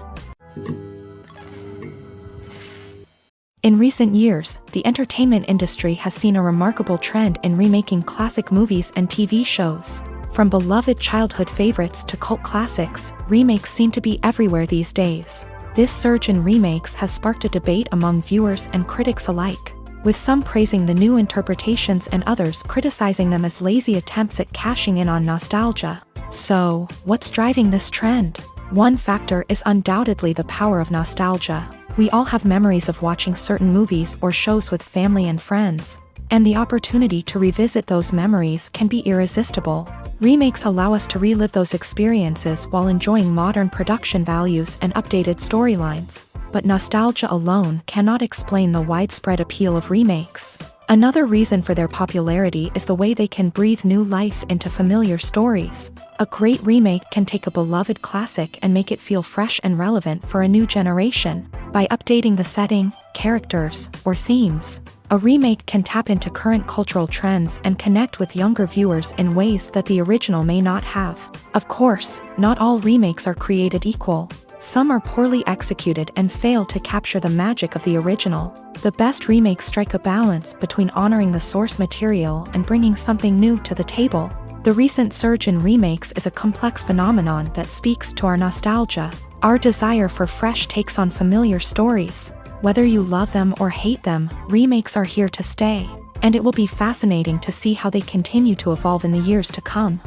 In recent years, the entertainment industry has seen a remarkable trend in remaking classic movies and TV shows. From beloved childhood favorites to cult classics, remakes seem to be everywhere these days. This surge in remakes has sparked a debate among viewers and critics alike, with some praising the new interpretations and others criticizing them as lazy attempts at cashing in on nostalgia. So, what's driving this trend? One factor is undoubtedly the power of nostalgia. We all have memories of watching certain movies or shows with family and friends, and the opportunity to revisit those memories can be irresistible. Remakes allow us to relive those experiences while enjoying modern production values and updated storylines. But nostalgia alone cannot explain the widespread appeal of remakes. Another reason for their popularity is the way they can breathe new life into familiar stories. A great remake can take a beloved classic and make it feel fresh and relevant for a new generation. By updating the setting, characters, or themes, a remake can tap into current cultural trends and connect with younger viewers in ways that the original may not have. Of course, not all remakes are created equal. Some are poorly executed and fail to capture the magic of the original. The best remakes strike a balance between honoring the source material and bringing something new to the table. The recent surge in remakes is a complex phenomenon that speaks to our nostalgia, our desire for fresh takes on familiar stories. Whether you love them or hate them, remakes are here to stay, and it will be fascinating to see how they continue to evolve in the years to come.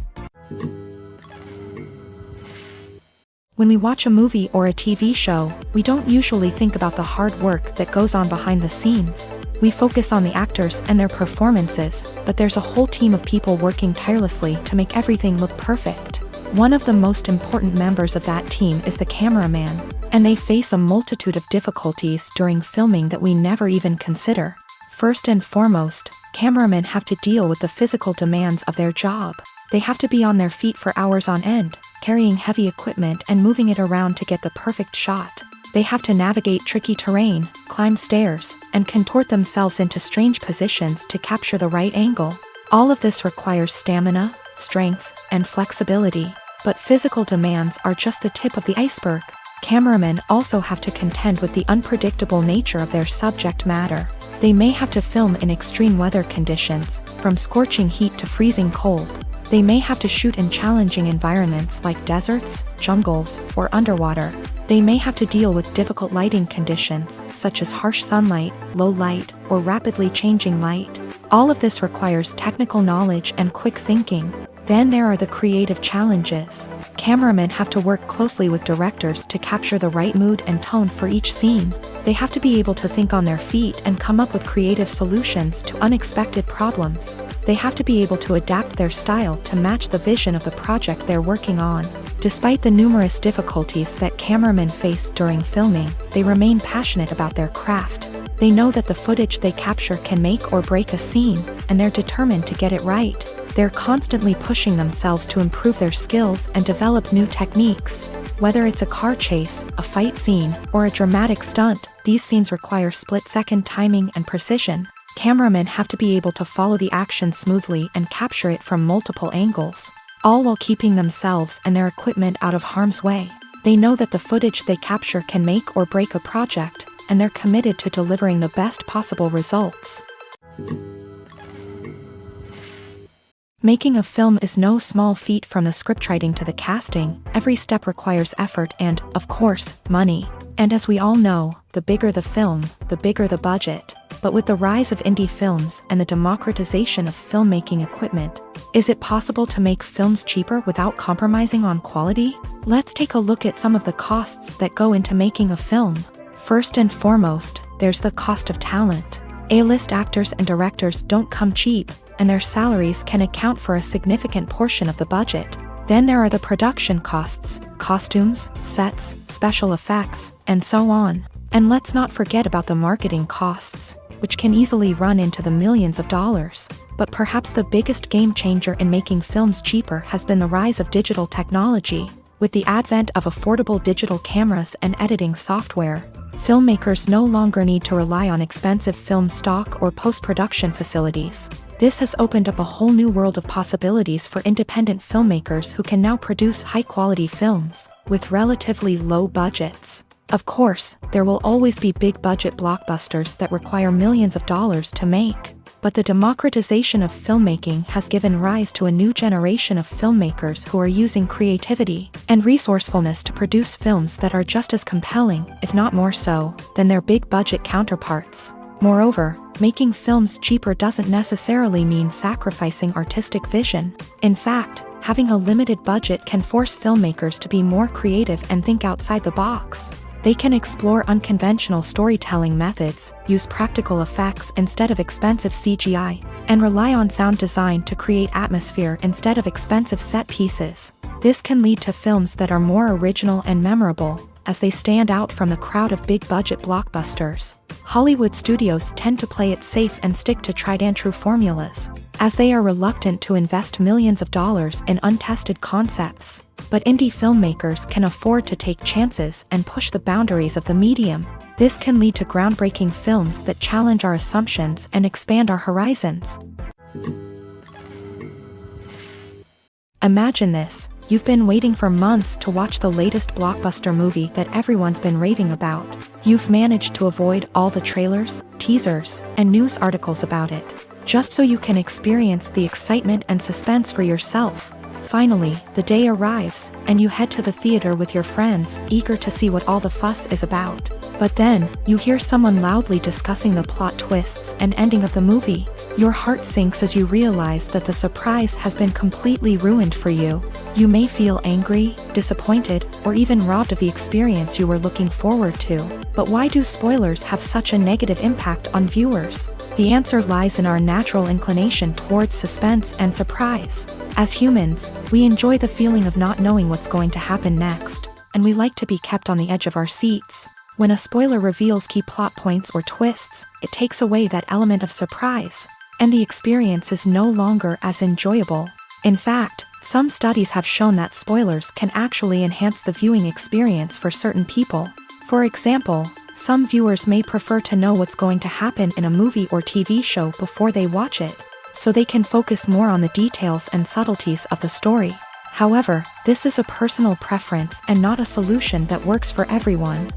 When we watch a movie or a TV show, we don't usually think about the hard work that goes on behind the scenes. We focus on the actors and their performances, but there's a whole team of people working tirelessly to make everything look perfect. One of the most important members of that team is the cameraman, and they face a multitude of difficulties during filming that we never even consider. First and foremost, cameramen have to deal with the physical demands of their job. They have to be on their feet for hours on end, carrying heavy equipment and moving it around to get the perfect shot. They have to navigate tricky terrain, climb stairs, and contort themselves into strange positions to capture the right angle. All of this requires stamina, strength, and flexibility. But physical demands are just the tip of the iceberg. Cameramen also have to contend with the unpredictable nature of their subject matter. They may have to film in extreme weather conditions, from scorching heat to freezing cold. They may have to shoot in challenging environments like deserts, jungles, or underwater. They may have to deal with difficult lighting conditions, such as harsh sunlight, low light, or rapidly changing light. All of this requires technical knowledge and quick thinking. Then there are the creative challenges. Cameramen have to work closely with directors to capture the right mood and tone for each scene. They have to be able to think on their feet and come up with creative solutions to unexpected problems. They have to be able to adapt their style to match the vision of the project they're working on. Despite the numerous difficulties that cameramen face during filming, they remain passionate about their craft. They know that the footage they capture can make or break a scene, and they're determined to get it right. They're constantly pushing themselves to improve their skills and develop new techniques. Whether it's a car chase, a fight scene, or a dramatic stunt, these scenes require split-second timing and precision. Cameramen have to be able to follow the action smoothly and capture it from multiple angles, all while keeping themselves and their equipment out of harm's way. They know that the footage they capture can make or break a project, and they're committed to delivering the best possible results. Making a film is no small feat. From the scriptwriting to the casting. Every step requires effort and, of course, money. And as we all know, the bigger the film, the bigger the budget. But with the rise of indie films and the democratization of filmmaking equipment, is it possible to make films cheaper without compromising on quality? Let's take a look at some of the costs that go into making a film. First and foremost, there's the cost of talent. A-list actors and directors don't come cheap, and their salaries can account for a significant portion of the budget. Then there are the production costs, costumes, sets, special effects, and so on. And let's not forget about the marketing costs, which can easily run into the millions of dollars. But perhaps the biggest game changer in making films cheaper has been the rise of digital technology. With the advent of affordable digital cameras and editing software, filmmakers no longer need to rely on expensive film stock or post-production facilities. This has opened up a whole new world of possibilities for independent filmmakers who can now produce high-quality films with relatively low budgets. Of course, there will always be big-budget blockbusters that require millions of dollars to make. But the democratization of filmmaking has given rise to a new generation of filmmakers who are using creativity and resourcefulness to produce films that are just as compelling, if not more so, than their big-budget counterparts. Moreover, making films cheaper doesn't necessarily mean sacrificing artistic vision. In fact, having a limited budget can force filmmakers to be more creative and think outside the box. They can explore unconventional storytelling methods, use practical effects instead of expensive CGI, and rely on sound design to create atmosphere instead of expensive set pieces. This can lead to films that are more original and memorable, as they stand out from the crowd of big-budget blockbusters. Hollywood studios tend to play it safe and stick to tried-and-true formulas, as they are reluctant to invest millions of dollars in untested concepts. But indie filmmakers can afford to take chances and push the boundaries of the medium. This can lead to groundbreaking films that challenge our assumptions and expand our horizons. Imagine this: you've been waiting for months to watch the latest blockbuster movie that everyone's been raving about. You've managed to avoid all the trailers, teasers, and news articles about it, just so you can experience the excitement and suspense for yourself. Finally, the day arrives, and you head to the theater with your friends, eager to see what all the fuss is about. But then, you hear someone loudly discussing the plot twists and ending of the movie. Your heart sinks as you realize that the surprise has been completely ruined for you. You may feel angry, disappointed, or even robbed of the experience you were looking forward to. But why do spoilers have such a negative impact on viewers? The answer lies in our natural inclination towards suspense and surprise. As humans, we enjoy the feeling of not knowing what's going to happen next, and we like to be kept on the edge of our seats. When a spoiler reveals key plot points or twists, it takes away that element of surprise, and the experience is no longer as enjoyable. In fact, some studies have shown that spoilers can actually enhance the viewing experience for certain people. For example, some viewers may prefer to know what's going to happen in a movie or TV show before they watch it, so they can focus more on the details and subtleties of the story. However, this is a personal preference and not a solution that works for everyone.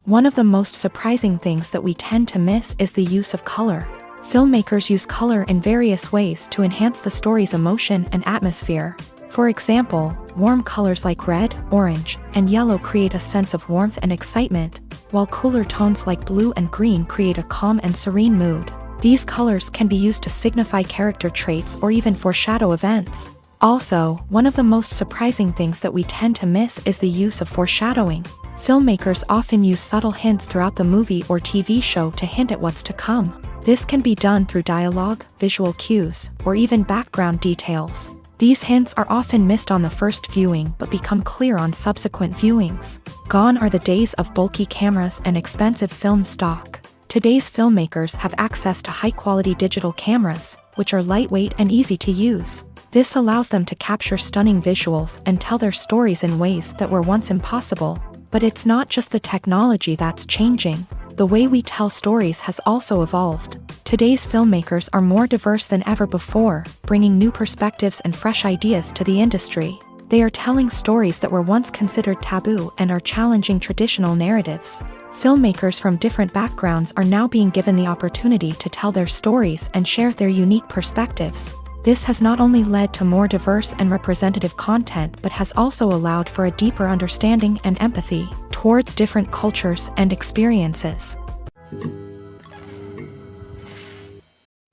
One of the most surprising things that we tend to miss is the use of color. Filmmakers use color in various ways to enhance the story's emotion and atmosphere. For example, warm colors like red, orange, and yellow create a sense of warmth and excitement, while cooler tones like blue and green create a calm and serene mood. These colors can be used to signify character traits or even foreshadow events. Also, one of the most surprising things that we tend to miss is the use of foreshadowing. Filmmakers often use subtle hints throughout the movie or TV show to hint at what's to come. This can be done through dialogue, visual cues, or even background details. These hints are often missed on the first viewing but become clear on subsequent viewings. Gone are the days of bulky cameras and expensive film stock. Today's filmmakers have access to high-quality digital cameras, which are lightweight and easy to use. This allows them to capture stunning visuals and tell their stories in ways that were once impossible. But it's not just the technology that's changing. The way we tell stories has also evolved. Today's filmmakers are more diverse than ever before, bringing new perspectives and fresh ideas to the industry. They are telling stories that were once considered taboo and are challenging traditional narratives. Filmmakers from different backgrounds are now being given the opportunity to tell their stories and share their unique perspectives. This has not only led to more diverse and representative content but has also allowed for a deeper understanding and empathy towards different cultures and experiences.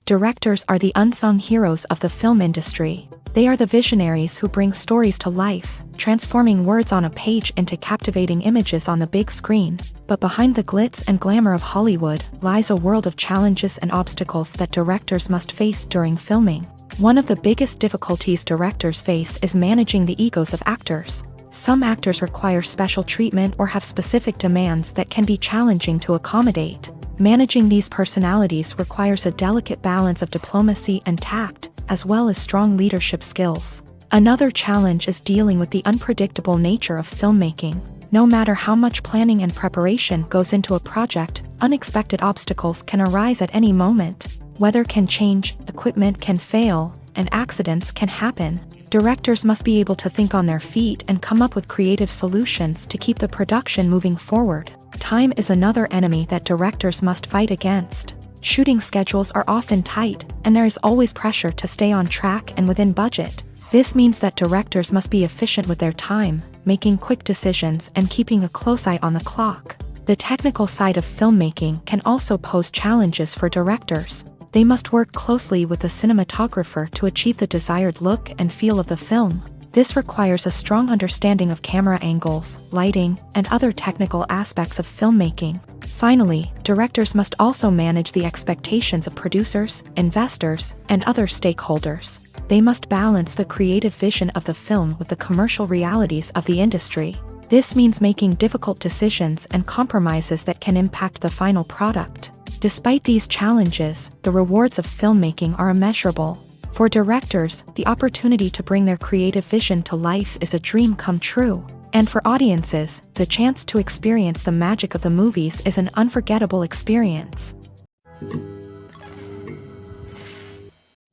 Directors are the unsung heroes of the film industry. They are the visionaries who bring stories to life, transforming words on a page into captivating images on the big screen. But behind the glitz and glamour of Hollywood lies a world of challenges and obstacles that directors must face during filming. One of the biggest difficulties directors face is managing the egos of actors. Some actors require special treatment or have specific demands that can be challenging to accommodate. Managing these personalities requires a delicate balance of diplomacy and tact, as well as strong leadership skills. Another challenge is dealing with the unpredictable nature of filmmaking. No matter how much planning and preparation goes into a project, unexpected obstacles can arise at any moment. Weather can change, equipment can fail, and accidents can happen. Directors must be able to think on their feet and come up with creative solutions to keep the production moving forward. Time is another enemy that directors must fight against. Shooting schedules are often tight, and there is always pressure to stay on track and within budget. This means that directors must be efficient with their time, making quick decisions and keeping a close eye on the clock. The technical side of filmmaking can also pose challenges for directors. They must work closely with the cinematographer to achieve the desired look and feel of the film. This requires a strong understanding of camera angles, lighting, and other technical aspects of filmmaking. Finally, directors must also manage the expectations of producers, investors, and other stakeholders. They must balance the creative vision of the film with the commercial realities of the industry. This means making difficult decisions and compromises that can impact the final product. Despite these challenges, the rewards of filmmaking are immeasurable. For directors, the opportunity to bring their creative vision to life is a dream come true. And for audiences, the chance to experience the magic of the movies is an unforgettable experience.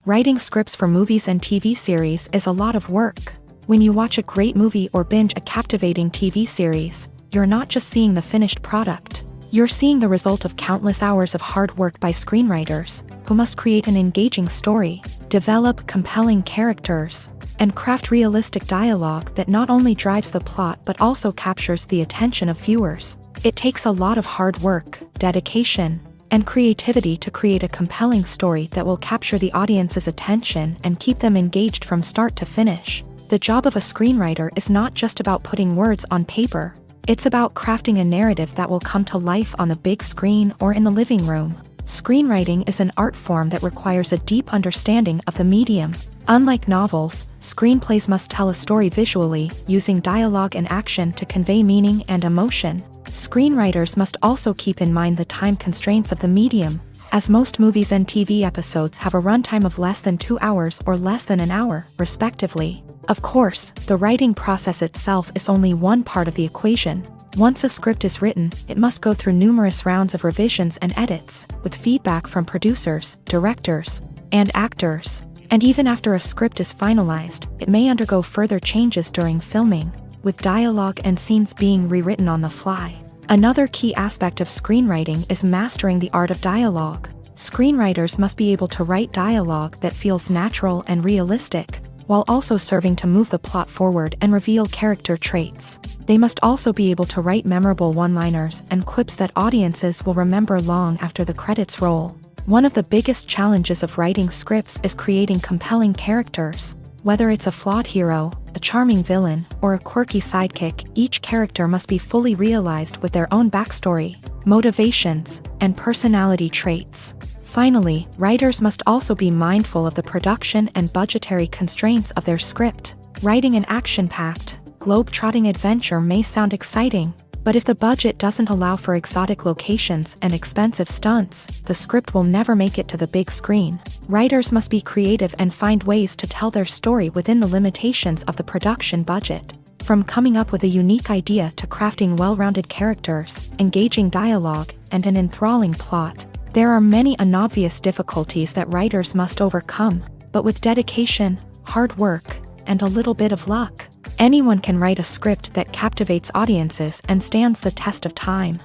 Writing scripts for movies and TV series is a lot of work. When you watch a great movie or binge a captivating TV series, you're not just seeing the finished product. You're seeing the result of countless hours of hard work by screenwriters, who must create an engaging story, develop compelling characters, and craft realistic dialogue that not only drives the plot but also captures the attention of viewers. It takes a lot of hard work, dedication, and creativity to create a compelling story that will capture the audience's attention and keep them engaged from start to finish. The job of a screenwriter is not just about putting words on paper. It's about crafting a narrative that will come to life on the big screen or in the living room. Screenwriting is an art form that requires a deep understanding of the medium. Unlike novels, screenplays must tell a story visually, using dialogue and action to convey meaning and emotion. Screenwriters must also keep in mind the time constraints of the medium, as most movies and TV episodes have a runtime of less than 2 hours or less than an hour, respectively. Of course, the writing process itself is only one part of the equation. Once a script is written, it must go through numerous rounds of revisions and edits, with feedback from producers, directors, and actors. And even after a script is finalized, it may undergo further changes during filming, with dialogue and scenes being rewritten on the fly. Another key aspect of screenwriting is mastering the art of dialogue. Screenwriters must be able to write dialogue that feels natural and realistic, while also serving to move the plot forward and reveal character traits. They must also be able to write memorable one-liners and quips that audiences will remember long after the credits roll. One of the biggest challenges of writing scripts is creating compelling characters. Whether it's a flawed hero, a charming villain, or a quirky sidekick, each character must be fully realized with their own backstory, motivations, and personality traits. Finally, writers must also be mindful of the production and budgetary constraints of their script. Writing an action-packed, globe-trotting adventure may sound exciting, but if the budget doesn't allow for exotic locations and expensive stunts, the script will never make it to the big screen. Writers must be creative and find ways to tell their story within the limitations of the production budget. From coming up with a unique idea to crafting well-rounded characters, engaging dialogue, and an enthralling plot, there are many unobvious difficulties that writers must overcome, but with dedication, hard work, and a little bit of luck, anyone can write a script that captivates audiences and stands the test of time.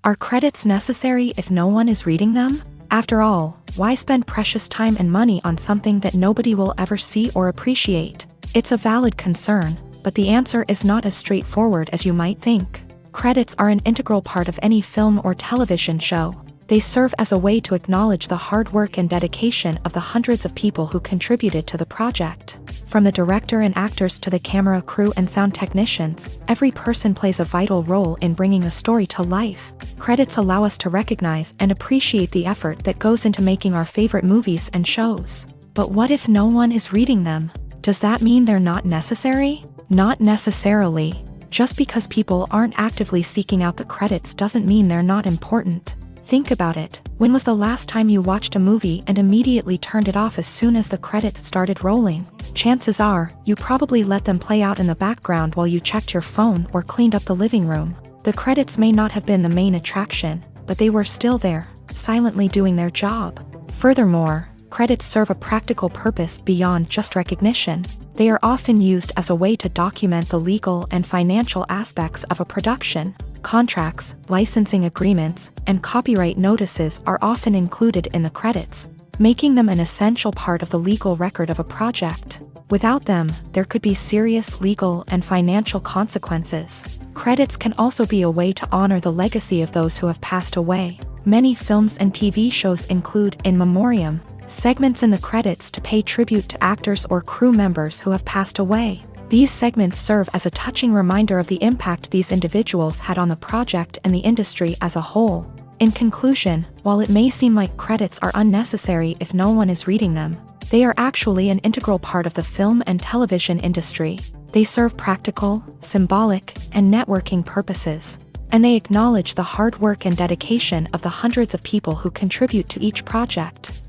Are credits necessary if no one is reading them? After all, why spend precious time and money on something that nobody will ever see or appreciate? It's a valid concern, but the answer is not as straightforward as you might think. Credits are an integral part of any film or television show. They serve as a way to acknowledge the hard work and dedication of the hundreds of people who contributed to the project. From the director and actors to the camera crew and sound technicians, every person plays a vital role in bringing a story to life. Credits allow us to recognize and appreciate the effort that goes into making our favorite movies and shows. But what if no one is reading them? Does that mean they're not necessary? Not necessarily. Just because people aren't actively seeking out the credits doesn't mean they're not important. Think about it. When was the last time you watched a movie and immediately turned it off as soon as the credits started rolling? Chances are, you probably let them play out in the background while you checked your phone or cleaned up the living room. The credits may not have been the main attraction, but they were still there, silently doing their job. Furthermore, credits serve a practical purpose beyond just recognition. They are often used as a way to document the legal and financial aspects of a production. Contracts, licensing agreements, and copyright notices are often included in the credits, making them an essential part of the legal record of a project. Without them, there could be serious legal and financial consequences. Credits can also be a way to honor the legacy of those who have passed away. Many films and TV shows include in memoriam segments in the credits to pay tribute to actors or crew members who have passed away. These segments serve as a touching reminder of the impact these individuals had on the project and the industry as a whole. In conclusion, while it may seem like credits are unnecessary if no one is reading them, they are actually an integral part of the film and television industry. They serve practical, symbolic, and networking purposes, and they acknowledge the hard work and dedication of the hundreds of people who contribute to each project.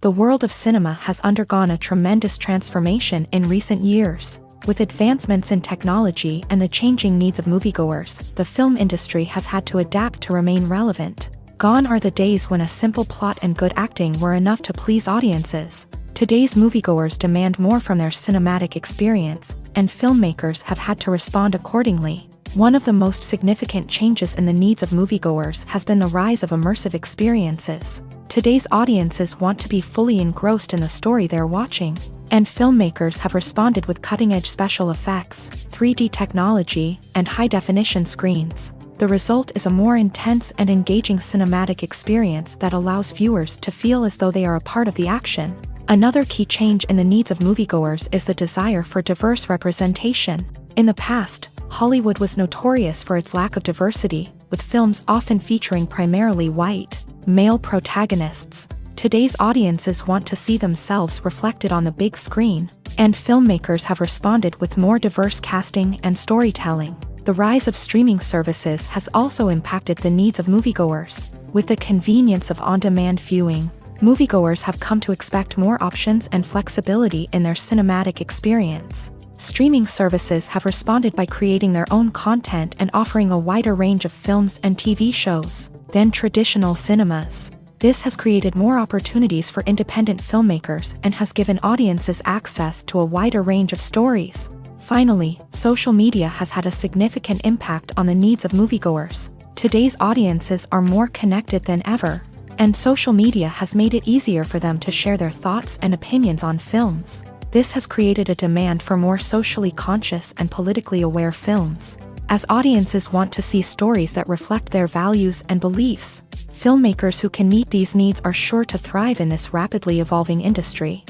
The world of cinema has undergone a tremendous transformation in recent years. With advancements in technology and the changing needs of moviegoers, the film industry has had to adapt to remain relevant. Gone are the days when a simple plot and good acting were enough to please audiences. Today's moviegoers demand more from their cinematic experience, and filmmakers have had to respond accordingly. One of the most significant changes in the needs of moviegoers has been the rise of immersive experiences. Today's audiences want to be fully engrossed in the story they're watching, and filmmakers have responded with cutting-edge special effects, 3D technology, and high-definition screens. The result is a more intense and engaging cinematic experience that allows viewers to feel as though they are a part of the action. Another key change in the needs of moviegoers is the desire for diverse representation. In the past, Hollywood was notorious for its lack of diversity, with films often featuring primarily white, male protagonists. Today's audiences want to see themselves reflected on the big screen, and filmmakers have responded with more diverse casting and storytelling. The rise of streaming services has also impacted the needs of moviegoers. With the convenience of on-demand viewing, moviegoers have come to expect more options and flexibility in their cinematic experience. Streaming services have responded by creating their own content and offering a wider range of films and TV shows than traditional cinemas. This has created more opportunities for independent filmmakers and has given audiences access to a wider range of stories. Finally, social media has had a significant impact on the needs of moviegoers. Today's audiences are more connected than ever, and social media has made it easier for them to share their thoughts and opinions on films. This has created a demand for more socially conscious and politically aware films. As audiences want to see stories that reflect their values and beliefs, filmmakers who can meet these needs are sure to thrive in this rapidly evolving industry.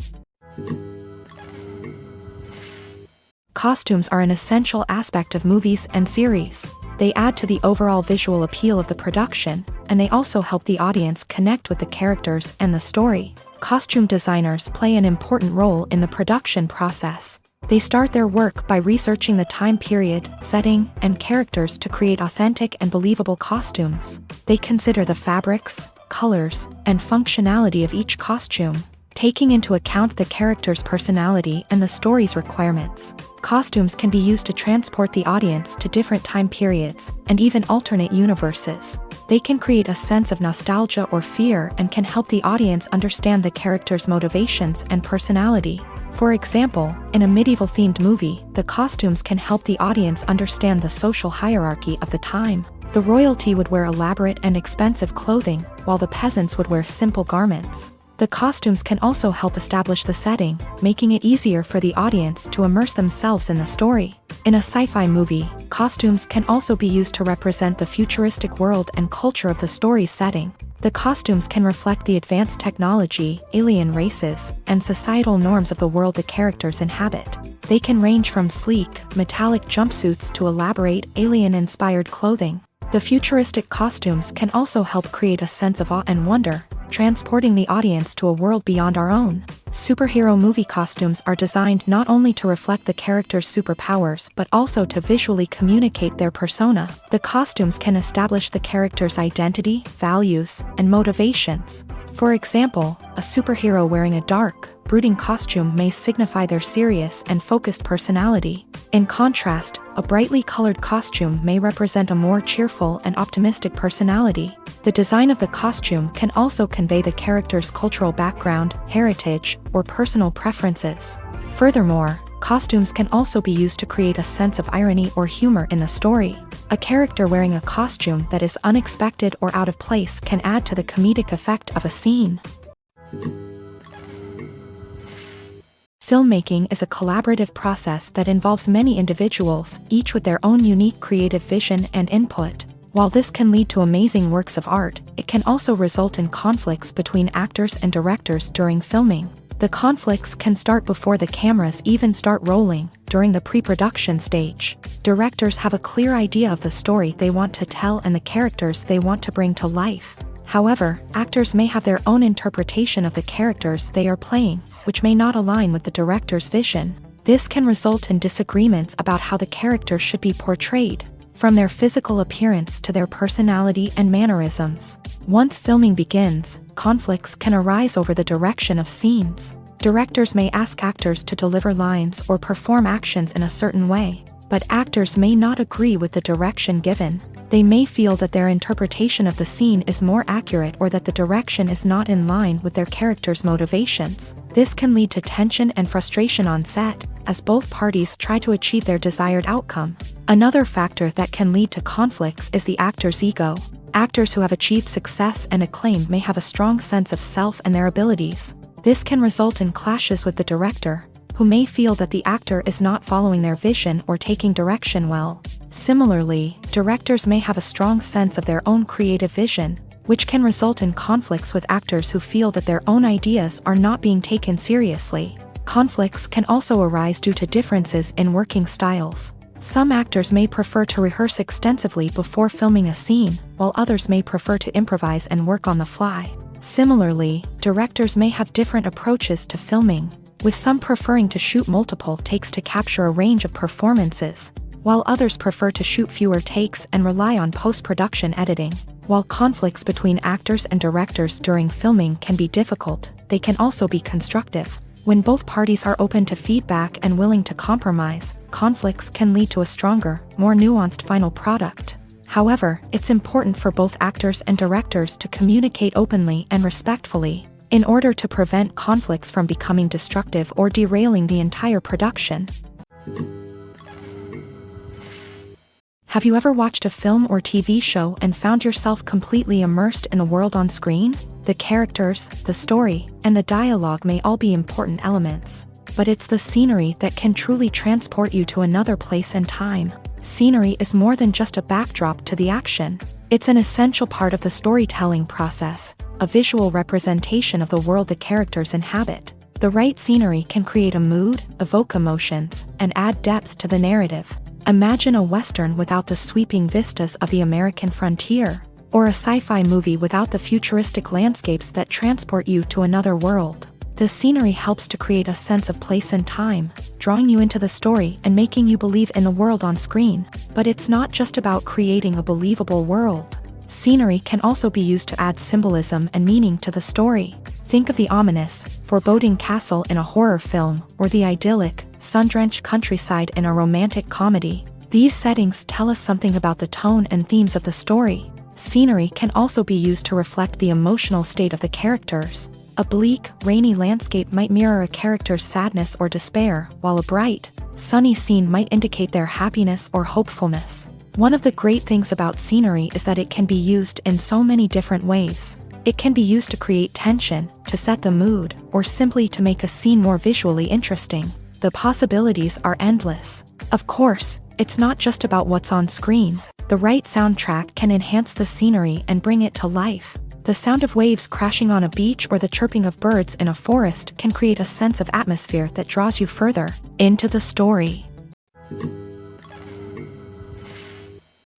Costumes are an essential aspect of movies and series. They add to the overall visual appeal of the production, and they also help the audience connect with the characters and the story. Costume designers play an important role in the production process. They start their work by researching the time period, setting, and characters to create authentic and believable costumes. They consider the fabrics, colors, and functionality of each costume, taking into account the character's personality and the story's requirements. Costumes can be used to transport the audience to different time periods and even alternate universes. They can create a sense of nostalgia or fear and can help the audience understand the character's motivations and personality. For example, in a medieval-themed movie, the costumes can help the audience understand the social hierarchy of the time. The royalty would wear elaborate and expensive clothing, while the peasants would wear simple garments. The costumes can also help establish the setting, making it easier for the audience to immerse themselves in the story. In a sci-fi movie, costumes can also be used to represent the futuristic world and culture of the story's setting. The costumes can reflect the advanced technology, alien races, and societal norms of the world the characters inhabit. They can range from sleek, metallic jumpsuits to elaborate, alien-inspired clothing. The futuristic costumes can also help create a sense of awe and wonder, transporting the audience to a world beyond our own. Superhero movie costumes are designed not only to reflect the character's superpowers but also to visually communicate their persona. The costumes can establish the character's identity, values, and motivations. For example, a superhero wearing a dark, brooding costume may signify their serious and focused personality. In contrast, a brightly colored costume may represent a more cheerful and optimistic personality. The design of the costume can also convey the character's cultural background, heritage, or personal preferences. Furthermore, costumes can also be used to create a sense of irony or humor in the story. A character wearing a costume that is unexpected or out of place can add to the comedic effect of a scene. Filmmaking is a collaborative process that involves many individuals, each with their own unique creative vision and input. While this can lead to amazing works of art, it can also result in conflicts between actors and directors during filming. The conflicts can start before the cameras even start rolling, during the pre-production stage. Directors have a clear idea of the story they want to tell and the characters they want to bring to life. However, actors may have their own interpretation of the characters they are playing, which may not align with the director's vision. This can result in disagreements about how the character should be portrayed, from their physical appearance to their personality and mannerisms. Once filming begins, conflicts can arise over the direction of scenes. Directors may ask actors to deliver lines or perform actions in a certain way, but actors may not agree with the direction given. They may feel that their interpretation of the scene is more accurate or that the direction is not in line with their character's motivations. This can lead to tension and frustration on set, as both parties try to achieve their desired outcome. Another factor that can lead to conflicts is the actor's ego. Actors who have achieved success and acclaim may have a strong sense of self and their abilities. This can result in clashes with the director, who may feel that the actor is not following their vision or taking direction well. Similarly, directors may have a strong sense of their own creative vision, which can result in conflicts with actors who feel that their own ideas are not being taken seriously. Conflicts can also arise due to differences in working styles. Some actors may prefer to rehearse extensively before filming a scene, while others may prefer to improvise and work on the fly. Similarly, directors may have different approaches to filming, with some preferring to shoot multiple takes to capture a range of performances, while others prefer to shoot fewer takes and rely on post-production editing. While conflicts between actors and directors during filming can be difficult, they can also be constructive. When both parties are open to feedback and willing to compromise, conflicts can lead to a stronger, more nuanced final product. However, it's important for both actors and directors to communicate openly and respectfully, in order to prevent conflicts from becoming destructive or derailing the entire production. Have you ever watched a film or TV show and found yourself completely immersed in the world on screen? The characters, the story, and the dialogue may all be important elements, but it's the scenery that can truly transport you to another place and time. Scenery is more than just a backdrop to the action. It's an essential part of the storytelling process, a visual representation of the world the characters inhabit. The right scenery can create a mood, evoke emotions, and add depth to the narrative. Imagine a Western without the sweeping vistas of the American frontier, or a sci-fi movie without the futuristic landscapes that transport you to another world. The scenery helps to create a sense of place and time, drawing you into the story and making you believe in the world on screen. But it's not just about creating a believable world. Scenery can also be used to add symbolism and meaning to the story. Think of the ominous, foreboding castle in a horror film, or the idyllic, sun-drenched countryside in a romantic comedy. These settings tell us something about the tone and themes of the story. Scenery can also be used to reflect the emotional state of the characters. A bleak, rainy landscape might mirror a character's sadness or despair, while a bright, sunny scene might indicate their happiness or hopefulness. One of the great things about scenery is that it can be used in so many different ways. It can be used to create tension, to set the mood, or simply to make a scene more visually interesting. The possibilities are endless. Of course, it's not just about what's on screen. The right soundtrack can enhance the scenery and bring it to life. The sound of waves crashing on a beach or the chirping of birds in a forest can create a sense of atmosphere that draws you further into the story.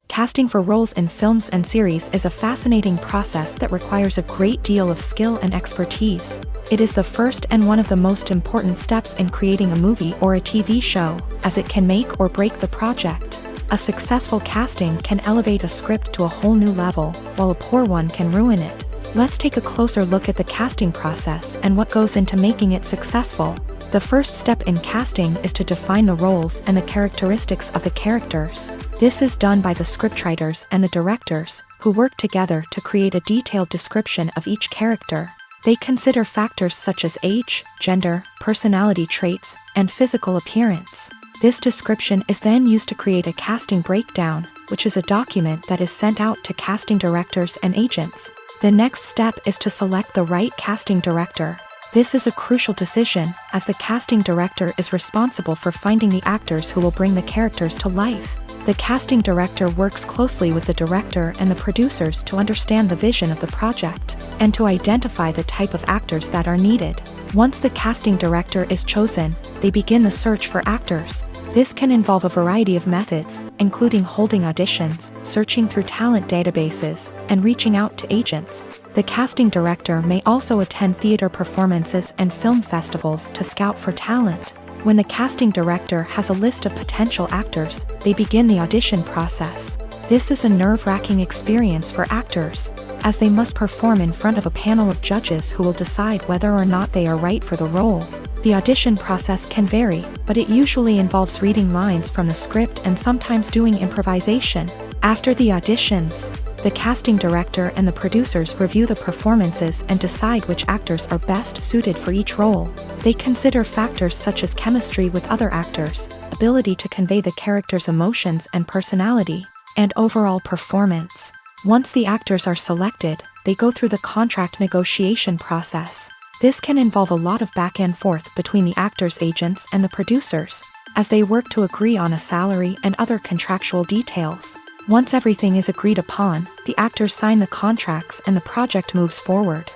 Casting for roles in films and series is a fascinating process that requires a great deal of skill and expertise. It is the first and one of the most important steps in creating a movie or a TV show, as it can make or break the project. A successful casting can elevate a script to a whole new level, while a poor one can ruin it. Let's take a closer look at the casting process and what goes into making it successful. The first step in casting is to define the roles and the characteristics of the characters. This is done by the scriptwriters and the directors, who work together to create a detailed description of each character. They consider factors such as age, gender, personality traits, and physical appearance. This description is then used to create a casting breakdown, which is a document that is sent out to casting directors and agents. The next step is to select the right casting director. This is a crucial decision, as the casting director is responsible for finding the actors who will bring the characters to life. The casting director works closely with the director and the producers to understand the vision of the project, and to identify the type of actors that are needed. Once the casting director is chosen, they begin the search for actors. This can involve a variety of methods, including holding auditions, searching through talent databases, and reaching out to agents. The casting director may also attend theater performances and film festivals to scout for talent. When the casting director has a list of potential actors, they begin the audition process. This is a nerve-wracking experience for actors, as they must perform in front of a panel of judges who will decide whether or not they are right for the role. The audition process can vary, but it usually involves reading lines from the script and sometimes doing improvisation. After the auditions, the casting director and the producers review the performances and decide which actors are best suited for each role. They consider factors such as chemistry with other actors, ability to convey the character's emotions and personality, and overall performance. Once the actors are selected, they go through the contract negotiation process. This can involve a lot of back and forth between the actors' agents and the producers, as they work to agree on a salary and other contractual details. Once everything is agreed upon, the actors sign the contracts and the project moves forward.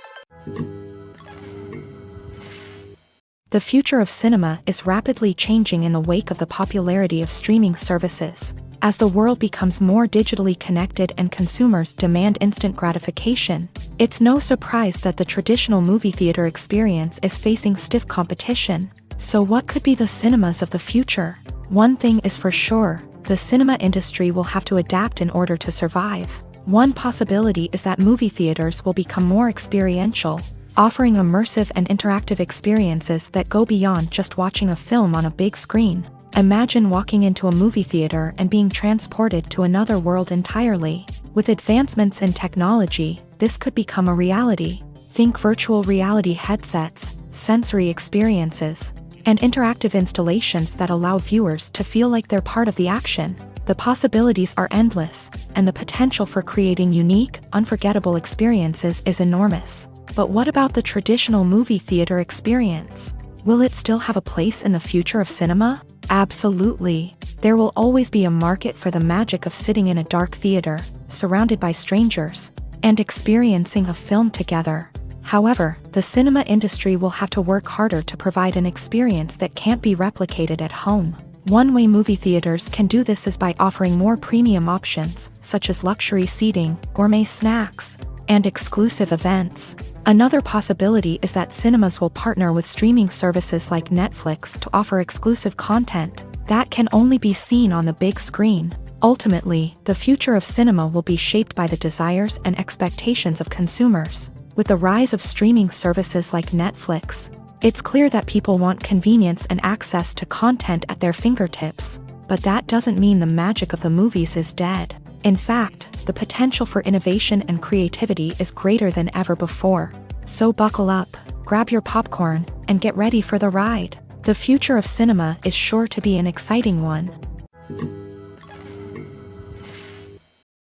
The future of cinema is rapidly changing in the wake of the popularity of streaming services. As the world becomes more digitally connected and consumers demand instant gratification, it's no surprise that the traditional movie theater experience is facing stiff competition. So what could be the cinemas of the future? One thing is for sure, the cinema industry will have to adapt in order to survive. One possibility is that movie theaters will become more experiential, offering immersive and interactive experiences that go beyond just watching a film on a big screen. Imagine walking into a movie theater and being transported to another world entirely. With advancements in technology, this could become a reality. Think virtual reality headsets, sensory experiences, and interactive installations that allow viewers to feel like they're part of the action. The possibilities are endless, and the potential for creating unique, unforgettable experiences is enormous. But what about the traditional movie theater experience? Will it still have a place in the future of cinema? Absolutely. There will always be a market for the magic of sitting in a dark theater, surrounded by strangers, and experiencing a film together. However, the cinema industry will have to work harder to provide an experience that can't be replicated at home. One way movie theaters can do this is by offering more premium options, such as luxury seating, gourmet snacks, and exclusive events. Another possibility is that cinemas will partner with streaming services like Netflix to offer exclusive content that can only be seen on the big screen. Ultimately, the future of cinema will be shaped by the desires and expectations of consumers. With the rise of streaming services like Netflix, it's clear that people want convenience and access to content at their fingertips. But that doesn't mean the magic of the movies is dead. In fact, the potential for innovation and creativity is greater than ever before. So buckle up, grab your popcorn, and get ready for the ride. The future of cinema is sure to be an exciting one.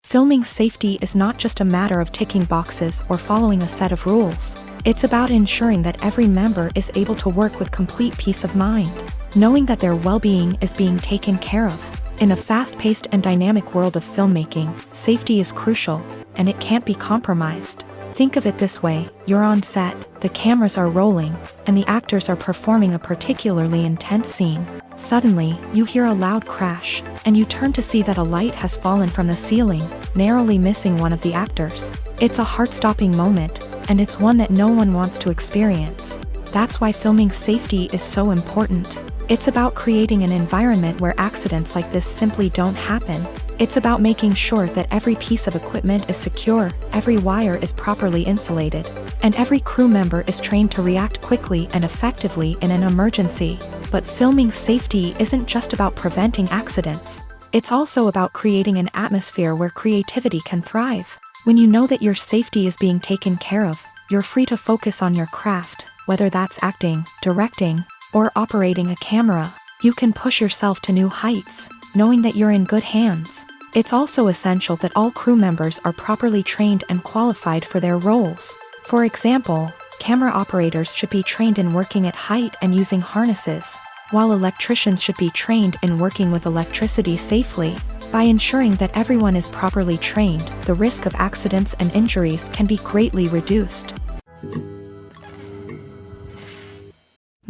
Filming safety is not just a matter of ticking boxes or following a set of rules. It's about ensuring that every member is able to work with complete peace of mind, knowing that their well-being is being taken care of. In a fast-paced and dynamic world of filmmaking, safety is crucial, and it can't be compromised. Think of it this way: you're on set, the cameras are rolling, and the actors are performing a particularly intense scene. Suddenly, you hear a loud crash, and you turn to see that a light has fallen from the ceiling, narrowly missing one of the actors. It's a heart-stopping moment, and it's one that no one wants to experience. That's why filming safety is so important. It's about creating an environment where accidents like this simply don't happen. It's about making sure that every piece of equipment is secure, every wire is properly insulated, and every crew member is trained to react quickly and effectively in an emergency. But filming safety isn't just about preventing accidents. It's also about creating an atmosphere where creativity can thrive. When you know that your safety is being taken care of, you're free to focus on your craft, whether that's acting, directing, or operating a camera. You can push yourself to new heights, knowing that you're in good hands. It's also essential that all crew members are properly trained and qualified for their roles. For example, camera operators should be trained in working at height and using harnesses, while electricians should be trained in working with electricity safely. By ensuring that everyone is properly trained, the risk of accidents and injuries can be greatly reduced.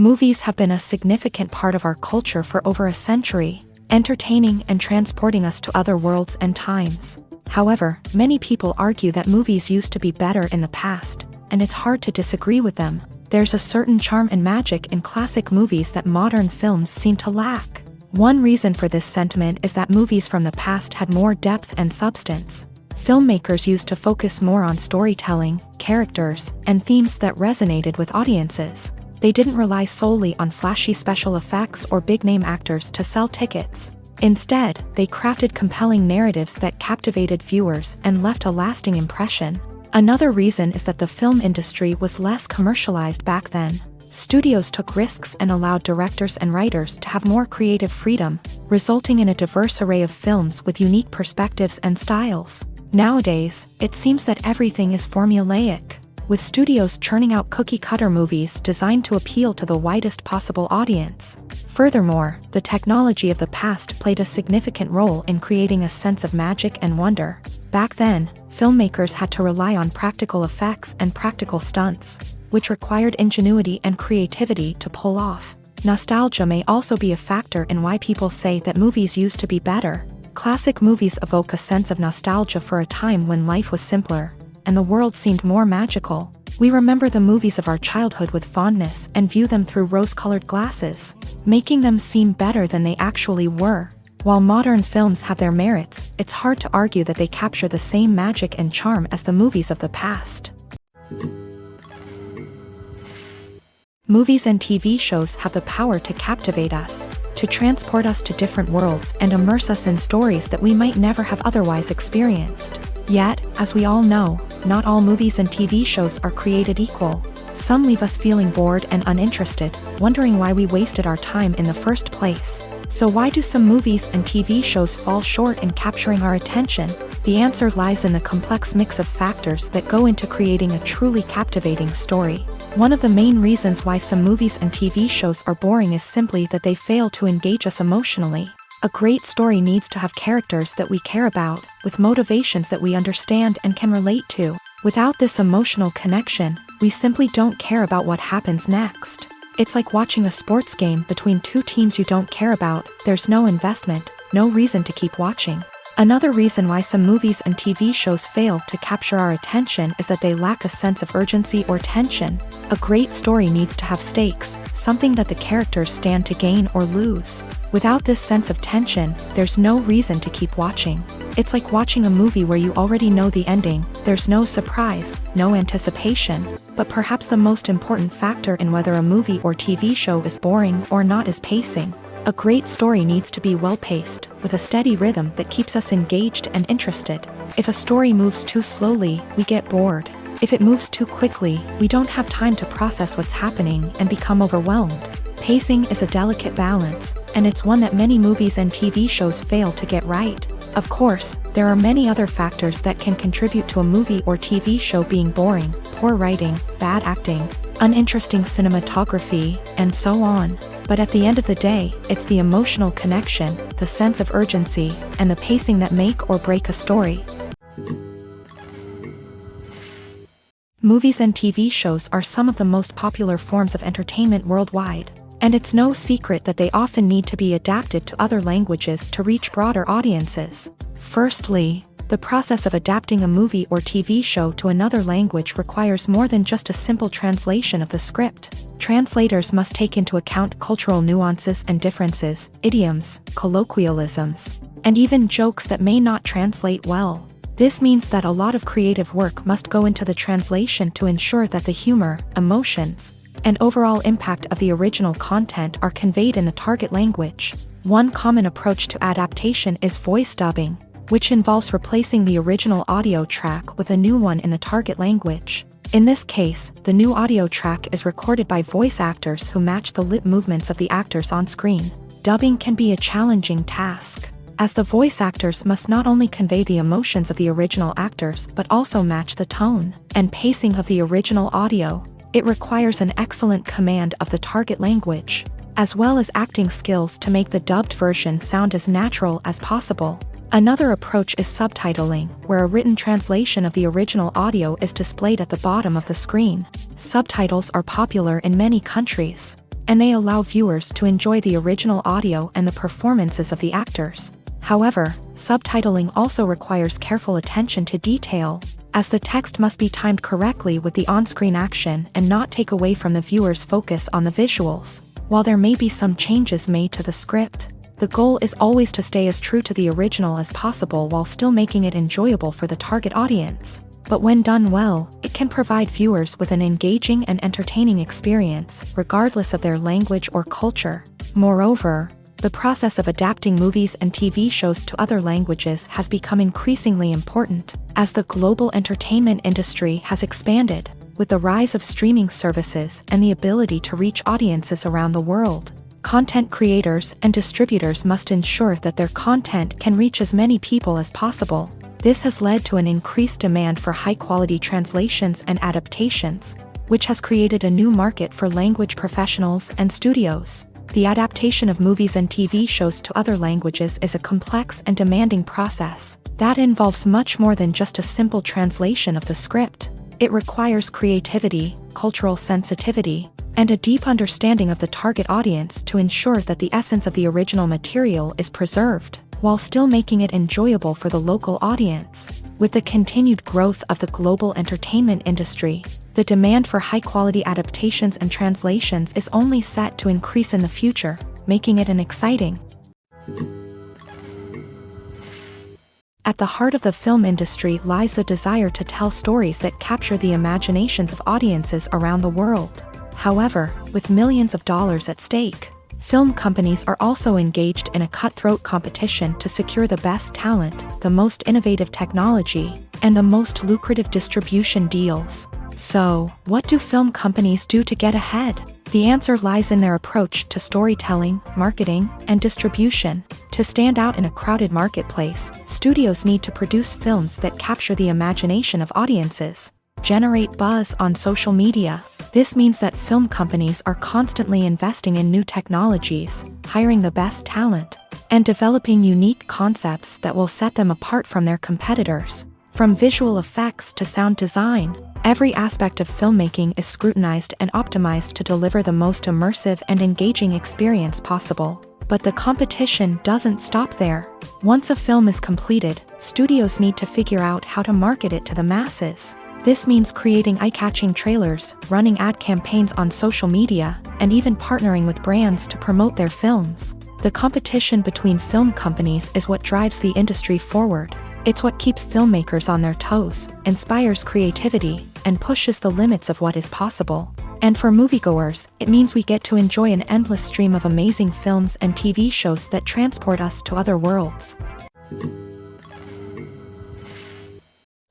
Movies have been a significant part of our culture for over a century, entertaining and transporting us to other worlds and times. However, many people argue that movies used to be better in the past, and it's hard to disagree with them. There's a certain charm and magic in classic movies that modern films seem to lack. One reason for this sentiment is that movies from the past had more depth and substance. Filmmakers used to focus more on storytelling, characters, and themes that resonated with audiences. They didn't rely solely on flashy special effects or big-name actors to sell tickets. Instead, they crafted compelling narratives that captivated viewers and left a lasting impression. Another reason is that the film industry was less commercialized back then. Studios took risks and allowed directors and writers to have more creative freedom, resulting in a diverse array of films with unique perspectives and styles. Nowadays, it seems that everything is formulaic, with studios churning out cookie-cutter movies designed to appeal to the widest possible audience. Furthermore, the technology of the past played a significant role in creating a sense of magic and wonder. Back then, filmmakers had to rely on practical effects and practical stunts, which required ingenuity and creativity to pull off. Nostalgia may also be a factor in why people say that movies used to be better. Classic movies evoke a sense of nostalgia for a time when life was simpler, and the world seemed more magical. We remember the movies of our childhood with fondness and view them through rose-colored glasses, making them seem better than they actually were. While modern films have their merits, it's hard to argue that they capture the same magic and charm as the movies of the past. Movies and TV shows have the power to captivate us, to transport us to different worlds and immerse us in stories that we might never have otherwise experienced. Yet, as we all know, not all movies and TV shows are created equal. Some leave us feeling bored and uninterested, wondering why we wasted our time in the first place. So why do some movies and TV shows fall short in capturing our attention? The answer lies in the complex mix of factors that go into creating a truly captivating story. One of the main reasons why some movies and TV shows are boring is simply that they fail to engage us emotionally. A great story needs to have characters that we care about, with motivations that we understand and can relate to. Without this emotional connection, we simply don't care about what happens next. It's like watching a sports game between two teams you don't care about. There's no investment, no reason to keep watching. Another reason why some movies and TV shows fail to capture our attention is that they lack a sense of urgency or tension. A great story needs to have stakes, something that the characters stand to gain or lose. Without this sense of tension, there's no reason to keep watching. It's like watching a movie where you already know the ending. There's no surprise, no anticipation. But perhaps the most important factor in whether a movie or TV show is boring or not is pacing. A great story needs to be well-paced, with a steady rhythm that keeps us engaged and interested. If a story moves too slowly, we get bored. If it moves too quickly, we don't have time to process what's happening and become overwhelmed. Pacing is a delicate balance, and it's one that many movies and TV shows fail to get right. Of course, there are many other factors that can contribute to a movie or TV show being boring: poor writing, bad acting, uninteresting cinematography, and so on. But at the end of the day, it's the emotional connection, the sense of urgency, and the pacing that make or break a story. Movies and TV shows are some of the most popular forms of entertainment worldwide, and it's no secret that they often need to be adapted to other languages to reach broader audiences. Firstly, the process of adapting a movie or TV show to another language requires more than just a simple translation of the script. Translators must take into account cultural nuances and differences, idioms, colloquialisms, and even jokes that may not translate well. This means that a lot of creative work must go into the translation to ensure that the humor, emotions, and overall impact of the original content are conveyed in the target language. One common approach to adaptation is voice dubbing, which involves replacing the original audio track with a new one in the target language. In this case, the new audio track is recorded by voice actors who match the lip movements of the actors on screen. Dubbing can be a challenging task, as the voice actors must not only convey the emotions of the original actors but also match the tone and pacing of the original audio. It requires an excellent command of the target language, as well as acting skills to make the dubbed version sound as natural as possible. Another approach is subtitling, where a written translation of the original audio is displayed at the bottom of the screen. Subtitles are popular in many countries. and they allow viewers to enjoy the original audio and the performances of the actors. However, subtitling also requires careful attention to detail, as the text must be timed correctly with the on-screen action and not take away from the viewer's focus on the visuals. While there may be some changes made to the script, the goal is always to stay as true to the original as possible while still making it enjoyable for the target audience. But when done well, it can provide viewers with an engaging and entertaining experience, regardless of their language or culture. Moreover, the process of adapting movies and TV shows to other languages has become increasingly important, as the global entertainment industry has expanded, with the rise of streaming services and the ability to reach audiences around the world. Content creators and distributors must ensure that their content can reach as many people as possible. This has led to an increased demand for high-quality translations and adaptations, which has created a new market for language professionals and studios. The adaptation of movies and TV shows to other languages is a complex and demanding process that involves much more than just a simple translation of the script. It requires creativity, cultural sensitivity, and a deep understanding of the target audience to ensure that the essence of the original material is preserved, while still making it enjoyable for the local audience. With the continued growth of the global entertainment industry, the demand for high-quality adaptations and translations is only set to increase in the future, making it an exciting. At the heart of the film industry lies the desire to tell stories that capture the imaginations of audiences around the world. However, with millions of dollars at stake, film companies are also engaged in a cutthroat competition to secure the best talent, the most innovative technology, and the most lucrative distribution deals. So, what do film companies do to get ahead? The answer lies in their approach to storytelling, marketing, and distribution. To stand out in a crowded marketplace, studios need to produce films that capture the imagination of audiences, generate buzz on social media. This means that film companies are constantly investing in new technologies, hiring the best talent, and developing unique concepts that will set them apart from their competitors. From visual effects to sound design, every aspect of filmmaking is scrutinized and optimized to deliver the most immersive and engaging experience possible. But the competition doesn't stop there. Once a film is completed, studios need to figure out how to market it to the masses. This means creating eye-catching trailers, running ad campaigns on social media, and even partnering with brands to promote their films. The competition between film companies is what drives the industry forward. It's what keeps filmmakers on their toes, inspires creativity, and pushes the limits of what is possible. And for moviegoers, it means we get to enjoy an endless stream of amazing films and TV shows that transport us to other worlds.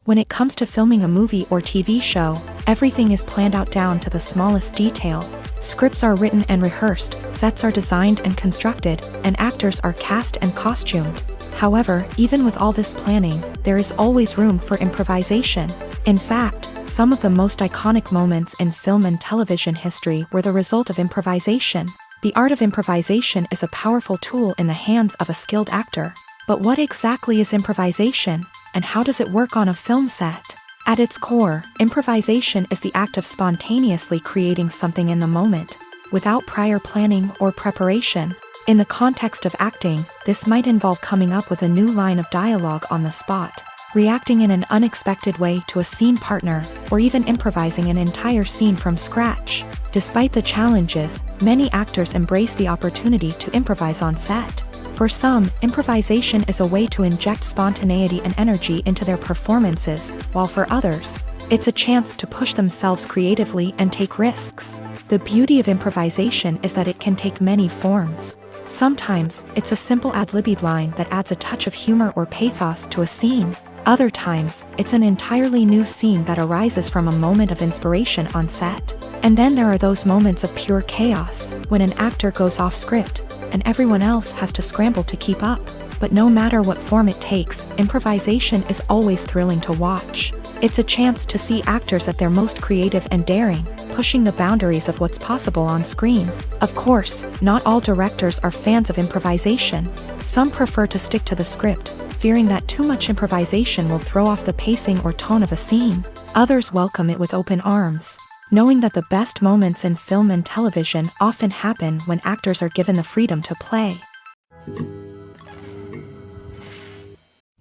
When it comes to filming a movie or TV show, everything is planned out down to the smallest detail. Scripts are written and rehearsed, sets are designed and constructed, and actors are cast and costumed. However, even with all this planning, there is always room for improvisation. In fact, some of the most iconic moments in film and television history were the result of improvisation. The art of improvisation is a powerful tool in the hands of a skilled actor. But what exactly is improvisation, and how does it work on a film set? At its core, improvisation is the act of spontaneously creating something in the moment, without prior planning or preparation. In the context of acting, this might involve coming up with a new line of dialogue on the spot, reacting in an unexpected way to a scene partner, or even improvising an entire scene from scratch. Despite the challenges, many actors embrace the opportunity to improvise on set. For some, improvisation is a way to inject spontaneity and energy into their performances, while for others, it's a chance to push themselves creatively and take risks. The beauty of improvisation is that it can take many forms. Sometimes, it's a simple ad-libbed line that adds a touch of humor or pathos to a scene. Other times, it's an entirely new scene that arises from a moment of inspiration on set. And then there are those moments of pure chaos, when an actor goes off script, and everyone else has to scramble to keep up. But no matter what form it takes, improvisation is always thrilling to watch. It's a chance to see actors at their most creative and daring, pushing the boundaries of what's possible on screen. Of course, not all directors are fans of improvisation. Some prefer to stick to the script, fearing that too much improvisation will throw off the pacing or tone of a scene. Others welcome it with open arms. knowing that the best moments in film and television often happen when actors are given the freedom to play.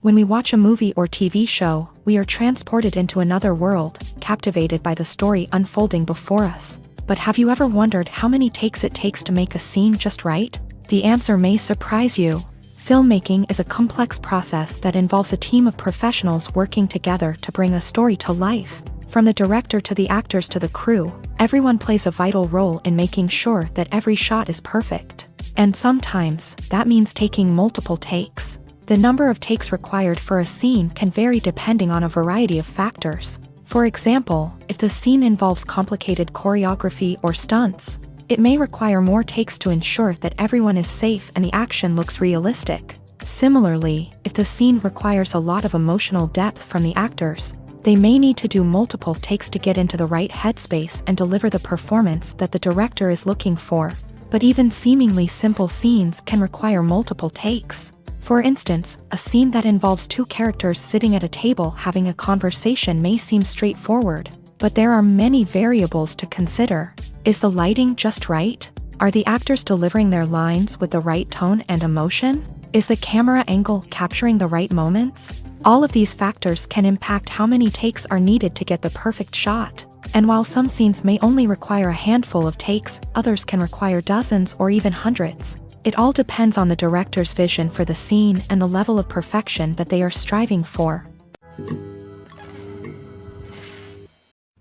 When we watch a movie or TV show, we are transported into another world, captivated by the story unfolding before us. But have you ever wondered how many takes it takes to make a scene just right? The answer may surprise you. Filmmaking is a complex process that involves a team of professionals working together to bring a story to life. From the director to the actors to the crew, everyone plays a vital role in making sure that every shot is perfect. And sometimes, that means taking multiple takes. The number of takes required for a scene can vary depending on a variety of factors. For example, if the scene involves complicated choreography or stunts, it may require more takes to ensure that everyone is safe and the action looks realistic. Similarly, if the scene requires a lot of emotional depth from the actors, they may need to do multiple takes to get into the right headspace and deliver the performance that the director is looking for. But even seemingly simple scenes can require multiple takes. For instance, a scene that involves two characters sitting at a table having a conversation may seem straightforward, but there are many variables to consider. Is the lighting just right? Are the actors delivering their lines with the right tone and emotion? Is the camera angle capturing the right moments? All of these factors can impact how many takes are needed to get the perfect shot. And while some scenes may only require a handful of takes, others can require dozens or even hundreds. It all depends on the director's vision for the scene and the level of perfection that they are striving for.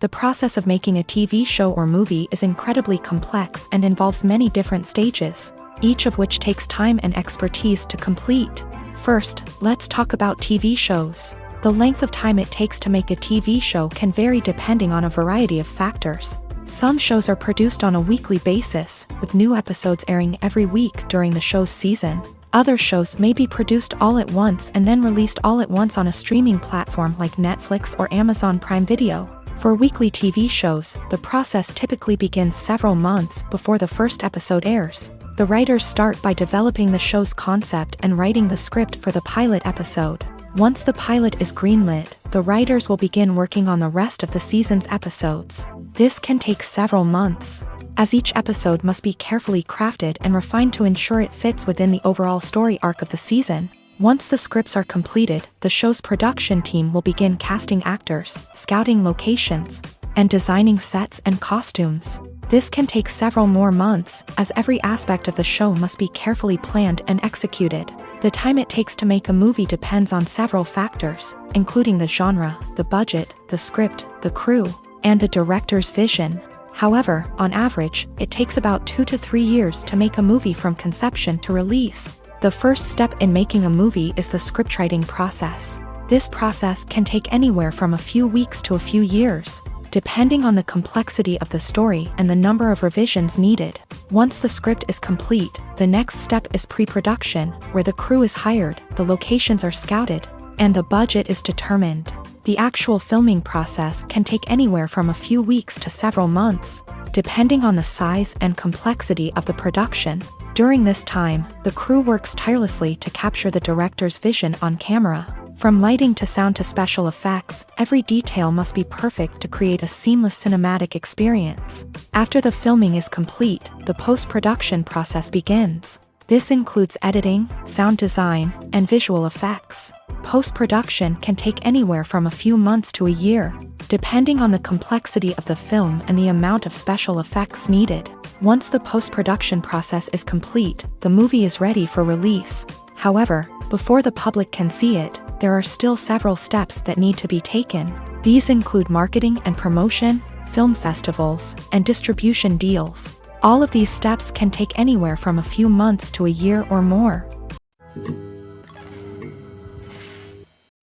The process of making a TV show or movie is incredibly complex and involves many different stages, each of which takes time and expertise to complete. First, let's talk about TV shows. The length of time it takes to make a TV show can vary depending on a variety of factors. Some shows are produced on a weekly basis, with new episodes airing every week during the show's season. Other shows may be produced all at once and then released all at once on a streaming platform like Netflix or Amazon Prime Video. For weekly TV shows, the process typically begins several months before the first episode airs. The writers start by developing the show's concept and writing the script for the pilot episode. Once the pilot is greenlit, the writers will begin working on the rest of the season's episodes. This can take several months, as each episode must be carefully crafted and refined to ensure it fits within the overall story arc of the season. Once the scripts are completed, the show's production team will begin casting actors, scouting locations, and designing sets and costumes. This can take several more months, as every aspect of the show must be carefully planned and executed. The time it takes to make a movie depends on several factors, including the genre, the budget, the script, the crew, and the director's vision. However, on average, it takes about 2 to 3 years to make a movie from conception to release. The first step in making a movie is the scriptwriting process. This process can take anywhere from a few weeks to a few years, depending on the complexity of the story and the number of revisions needed. Once the script is complete, the next step is pre-production, where the crew is hired, the locations are scouted, and the budget is determined. The actual filming process can take anywhere from a few weeks to several months, depending on the size and complexity of the production. During this time, the crew works tirelessly to capture the director's vision on camera. From lighting to sound to special effects, every detail must be perfect to create a seamless cinematic experience. After the filming is complete, the post-production process begins. This includes editing, sound design, and visual effects. Post-production can take anywhere from a few months to a year, depending on the complexity of the film and the amount of special effects needed. Once the post-production process is complete, the movie is ready for release. However, before the public can see it, there are still several steps that need to be taken. These include marketing and promotion, film festivals, and distribution deals. All of these steps can take anywhere from a few months to a year or more.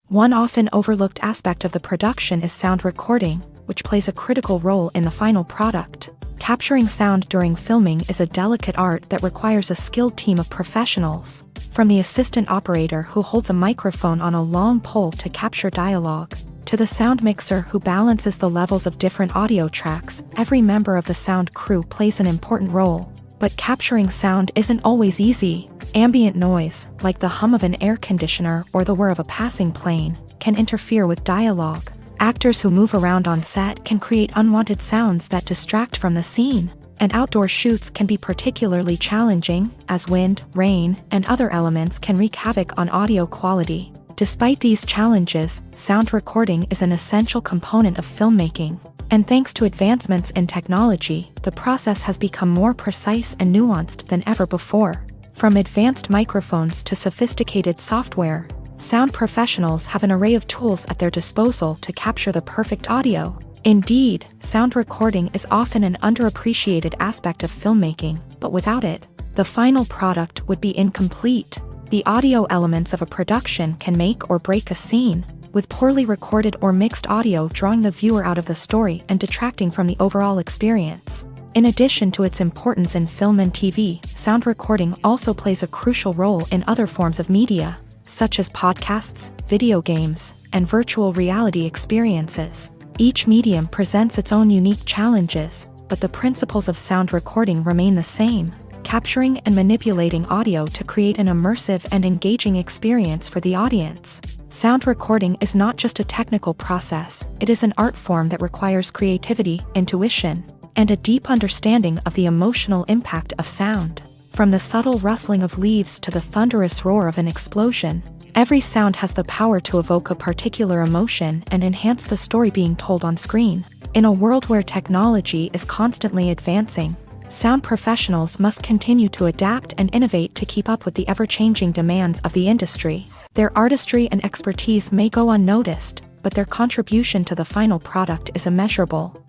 One often overlooked aspect of the production is sound recording, which plays a critical role in the final product. Capturing sound during filming is a delicate art that requires a skilled team of professionals. From the assistant operator who holds a microphone on a long pole to capture dialogue, to the sound mixer who balances the levels of different audio tracks, every member of the sound crew plays an important role. But capturing sound isn't always easy. Ambient noise, like the hum of an air conditioner or the whir of a passing plane, can interfere with dialogue. Actors who move around on set can create unwanted sounds that distract from the scene, and outdoor shoots can be particularly challenging, as wind, rain, and other elements can wreak havoc on audio quality. Despite these challenges, sound recording is an essential component of filmmaking, and thanks to advancements in technology, the process has become more precise and nuanced than ever before. From advanced microphones to sophisticated software, sound professionals have an array of tools at their disposal to capture the perfect audio. Indeed, sound recording is often an underappreciated aspect of filmmaking, but without it, the final product would be incomplete. The audio elements of a production can make or break a scene, with poorly recorded or mixed audio drawing the viewer out of the story and detracting from the overall experience. In addition to its importance in film and TV, sound recording also plays a crucial role in other forms of media, such as podcasts, video games, and virtual reality experiences. Each medium presents its own unique challenges, but the principles of sound recording remain the same: capturing and manipulating audio to create an immersive and engaging experience for the audience. Sound recording is not just a technical process, it is an art form that requires creativity, intuition, and a deep understanding of the emotional impact of sound. From the subtle rustling of leaves to the thunderous roar of an explosion, every sound has the power to evoke a particular emotion and enhance the story being told on screen. In a world where technology is constantly advancing, sound professionals must continue to adapt and innovate to keep up with the ever-changing demands of the industry. Their artistry and expertise may go unnoticed, but their contribution to the final product is immeasurable.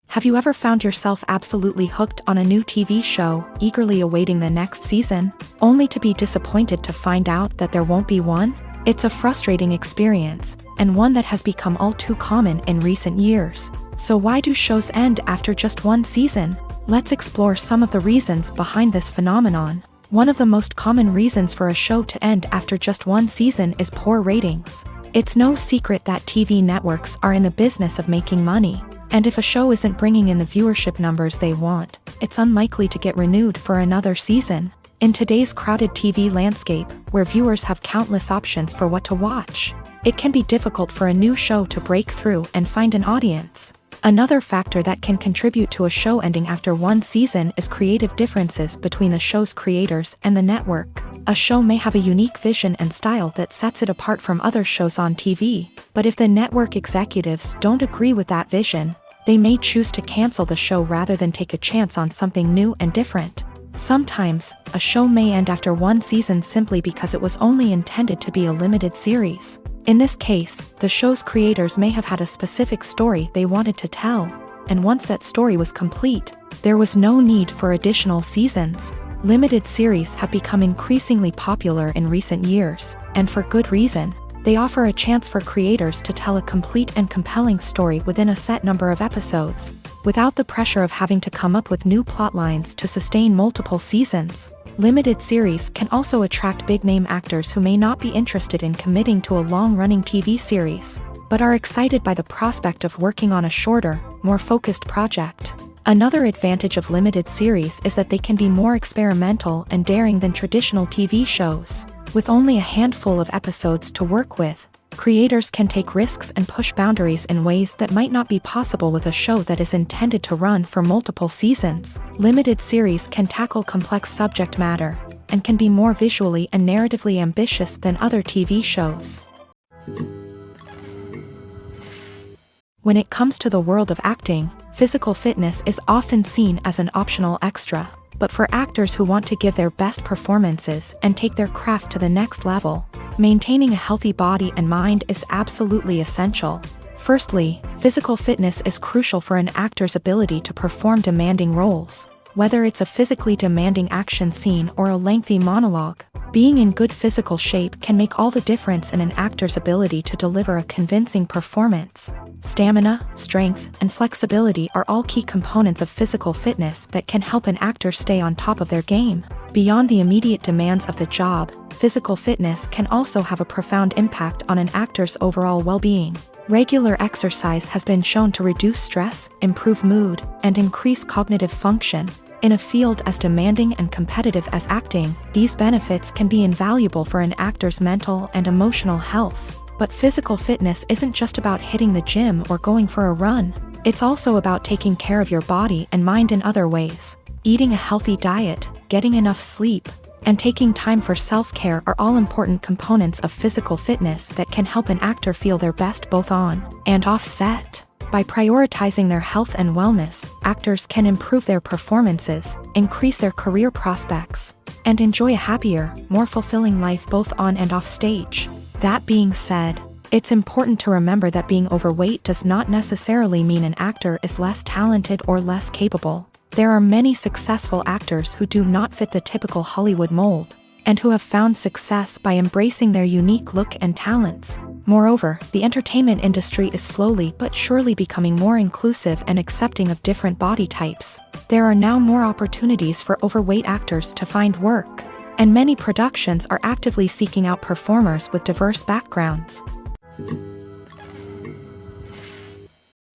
Have you ever found yourself absolutely hooked on a new TV show, eagerly awaiting the next season, only to be disappointed to find out that there won't be one? It's a frustrating experience, and one that has become all too common in recent years. So why do shows end after just one season? Let's explore some of the reasons behind this phenomenon. One of the most common reasons for a show to end after just one season is poor ratings. It's no secret that TV networks are in the business of making money, and if a show isn't bringing in the viewership numbers they want, it's unlikely to get renewed for another season. In today's crowded TV landscape, where viewers have countless options for what to watch, it can be difficult for a new show to break through and find an audience. Another factor that can contribute to a show ending after one season is creative differences between the show's creators and the network. A show may have a unique vision and style that sets it apart from other shows on TV, but if the network executives don't agree with that vision, they may choose to cancel the show rather than take a chance on something new and different. Sometimes, a show may end after one season simply because it was only intended to be a limited series. In this case, the show's creators may have had a specific story they wanted to tell, and once that story was complete, there was no need for additional seasons. Limited series have become increasingly popular in recent years, and for good reason. They offer a chance for creators to tell a complete and compelling story within a set number of episodes, without the pressure of having to come up with new plot lines to sustain multiple seasons. Limited series can also attract big-name actors who may not be interested in committing to a long-running TV series, but are excited by the prospect of working on a shorter, more focused project. Another advantage of limited series is that they can be more experimental and daring than traditional TV shows. With only a handful of episodes to work with, creators can take risks and push boundaries in ways that might not be possible with a show that is intended to run for multiple seasons. Limited series can tackle complex subject matter, and can be more visually and narratively ambitious than other TV shows. When it comes to the world of acting, physical fitness is often seen as an optional extra. But for actors who want to give their best performances and take their craft to the next level, maintaining a healthy body and mind is absolutely essential. Firstly, physical fitness is crucial for an actor's ability to perform demanding roles. Whether it's a physically demanding action scene or a lengthy monologue, being in good physical shape can make all the difference in an actor's ability to deliver a convincing performance. Stamina, strength, and flexibility are all key components of physical fitness that can help an actor stay on top of their game. Beyond the immediate demands of the job, physical fitness can also have a profound impact on an actor's overall well-being. Regular exercise has been shown to reduce stress, improve mood, and increase cognitive function. In a field as demanding and competitive as acting, these benefits can be invaluable for an actor's mental and emotional health. But physical fitness isn't just about hitting the gym or going for a run. It's also about taking care of your body and mind in other ways. Eating a healthy diet, getting enough sleep, and taking time for self-care are all important components of physical fitness that can help an actor feel their best both on and off set. By prioritizing their health and wellness, actors can improve their performances, increase their career prospects, and enjoy a happier, more fulfilling life both on and off stage. That being said, it's important to remember that being overweight does not necessarily mean an actor is less talented or less capable. There are many successful actors who do not fit the typical Hollywood mold, and who have found success by embracing their unique look and talents. Moreover, the entertainment industry is slowly but surely becoming more inclusive and accepting of different body types. There are now more opportunities for overweight actors to find work, and many productions are actively seeking out performers with diverse backgrounds.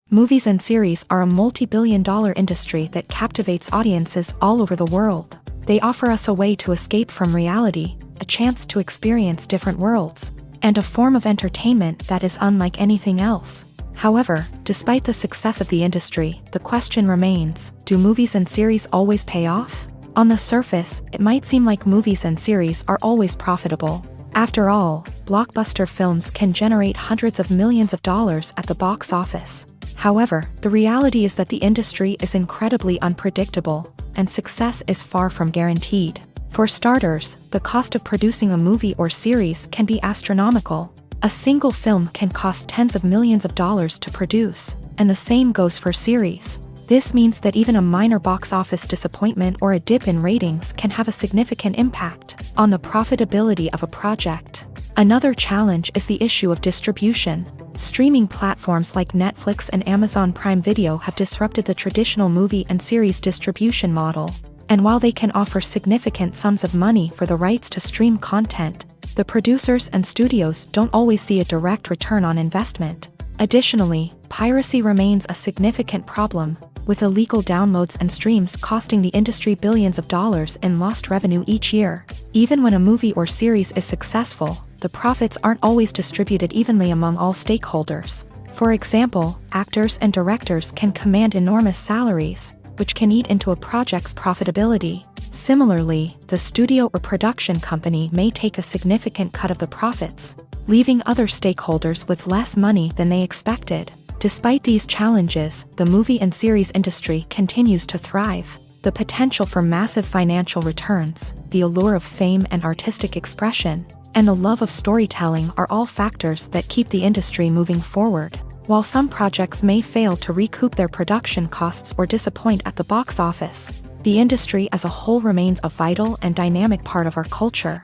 Movies and series are a multi-billion-dollar industry that captivates audiences all over the world. They offer us a way to escape from reality, a chance to experience different worlds, and a form of entertainment that is unlike anything else. However, despite the success of the industry, the question remains, do movies and series always pay off? On the surface, it might seem like movies and series are always profitable. After all, blockbuster films can generate hundreds of millions of dollars at the box office. However, the reality is that the industry is incredibly unpredictable, and success is far from guaranteed. For starters, the cost of producing a movie or series can be astronomical. A single film can cost tens of millions of dollars to produce, and the same goes for series. This means that even a minor box office disappointment or a dip in ratings can have a significant impact on the profitability of a project. Another challenge is the issue of distribution. Streaming platforms like Netflix and Amazon Prime Video have disrupted the traditional movie and series distribution model. And while they can offer significant sums of money for the rights to stream content, the producers and studios don't always see a direct return on investment. Additionally, piracy remains a significant problem, with illegal downloads and streams costing the industry billions of dollars in lost revenue each year. Even when a movie or series is successful, the profits aren't always distributed evenly among all stakeholders. For example, actors and directors can command enormous salaries, which can eat into a project's profitability. Similarly, the studio or production company may take a significant cut of the profits, leaving other stakeholders with less money than they expected. Despite these challenges, the movie and series industry continues to thrive. The potential for massive financial returns, the allure of fame and artistic expression, and the love of storytelling are all factors that keep the industry moving forward. While some projects may fail to recoup their production costs or disappoint at the box office, the industry as a whole remains a vital and dynamic part of our culture.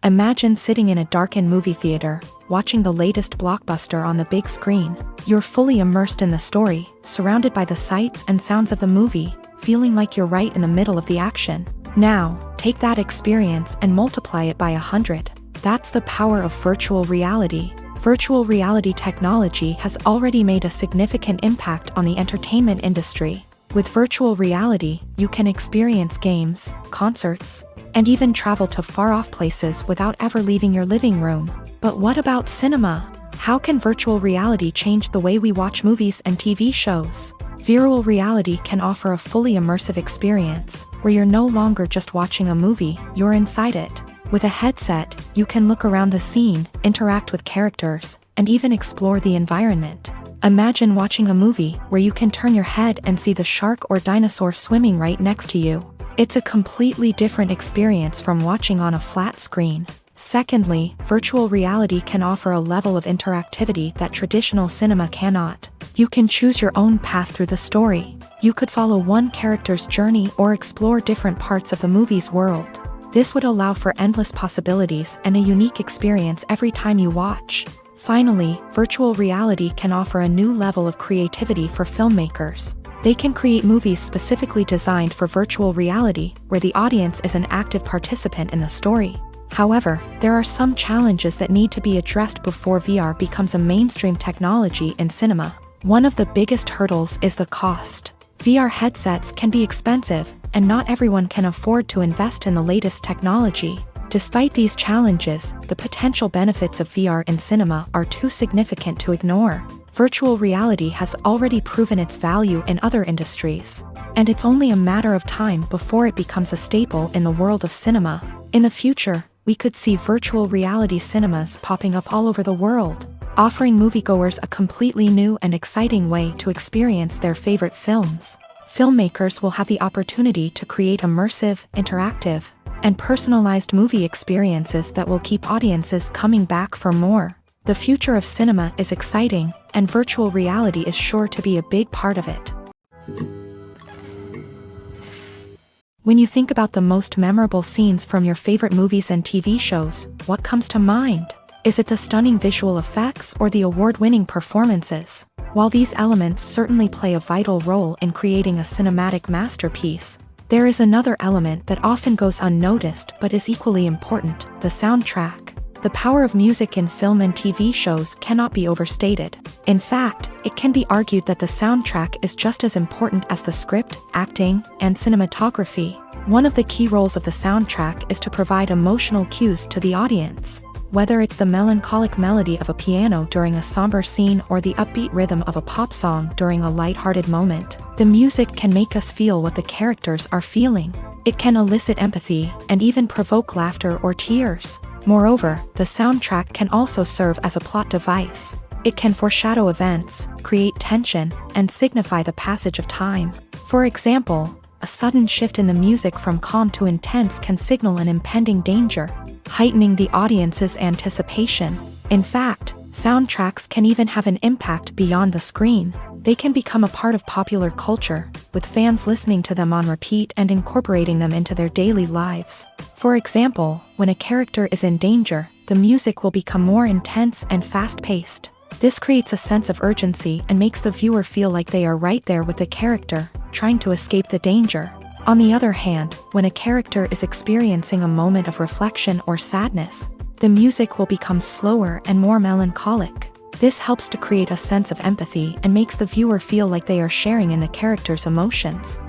Imagine sitting in a darkened movie theater, watching the latest blockbuster on the big screen. You're fully immersed in the story, surrounded by the sights and sounds of the movie, feeling like you're right in the middle of the action. Now, take that experience and multiply it by 100. That's the power of virtual reality. Virtual reality technology has already made a significant impact on the entertainment industry. With virtual reality, you can experience games, concerts, and even travel to far-off places without ever leaving your living room. But what about cinema? How can virtual reality change the way we watch movies and TV shows? Virtual reality can offer a fully immersive experience, where you're no longer just watching a movie, you're inside it. With a headset, you can look around the scene, interact with characters, and even explore the environment. Imagine watching a movie where you can turn your head and see the shark or dinosaur swimming right next to you. It's a completely different experience from watching on a flat screen. Secondly, virtual reality can offer a level of interactivity that traditional cinema cannot. You can choose your own path through the story. You could follow one character's journey or explore different parts of the movie's world. This would allow for endless possibilities and a unique experience every time you watch. Finally, virtual reality can offer a new level of creativity for filmmakers. They can create movies specifically designed for virtual reality, where the audience is an active participant in the story. However, there are some challenges that need to be addressed before VR becomes a mainstream technology in cinema. One of the biggest hurdles is the cost. VR headsets can be expensive, and not everyone can afford to invest in the latest technology. Despite these challenges, the potential benefits of VR in cinema are too significant to ignore. Virtual reality has already proven its value in other industries, and it's only a matter of time before it becomes a staple in the world of cinema. In the future, we could see virtual reality cinemas popping up all over the world, offering moviegoers a completely new and exciting way to experience their favorite films. Filmmakers will have the opportunity to create immersive, interactive, and personalized movie experiences that will keep audiences coming back for more. The future of cinema is exciting, and virtual reality is sure to be a big part of it. When you think about the most memorable scenes from your favorite movies and TV shows, what comes to mind? Is it the stunning visual effects or the award-winning performances? While these elements certainly play a vital role in creating a cinematic masterpiece, there is another element that often goes unnoticed but is equally important: the soundtrack. The power of music in film and TV shows cannot be overstated. In fact, it can be argued that the soundtrack is just as important as the script, acting, and cinematography. One of the key roles of the soundtrack is to provide emotional cues to the audience. Whether it's the melancholic melody of a piano during a somber scene or the upbeat rhythm of a pop song during a light-hearted moment, the music can make us feel what the characters are feeling. It can elicit empathy and even provoke laughter or tears. Moreover, the soundtrack can also serve as a plot device. It can foreshadow events, create tension, and signify the passage of time. For example, a sudden shift in the music from calm to intense can signal an impending danger, heightening the audience's anticipation. In fact, soundtracks can even have an impact beyond the screen. They can become a part of popular culture, with fans listening to them on repeat and incorporating them into their daily lives. For example, when a character is in danger, the music will become more intense and fast-paced. This creates a sense of urgency and makes the viewer feel like they are right there with the character, trying to escape the danger. On the other hand, when a character is experiencing a moment of reflection or sadness, the music will become slower and more melancholic. This helps to create a sense of empathy and makes the viewer feel like they are sharing in the character's emotions.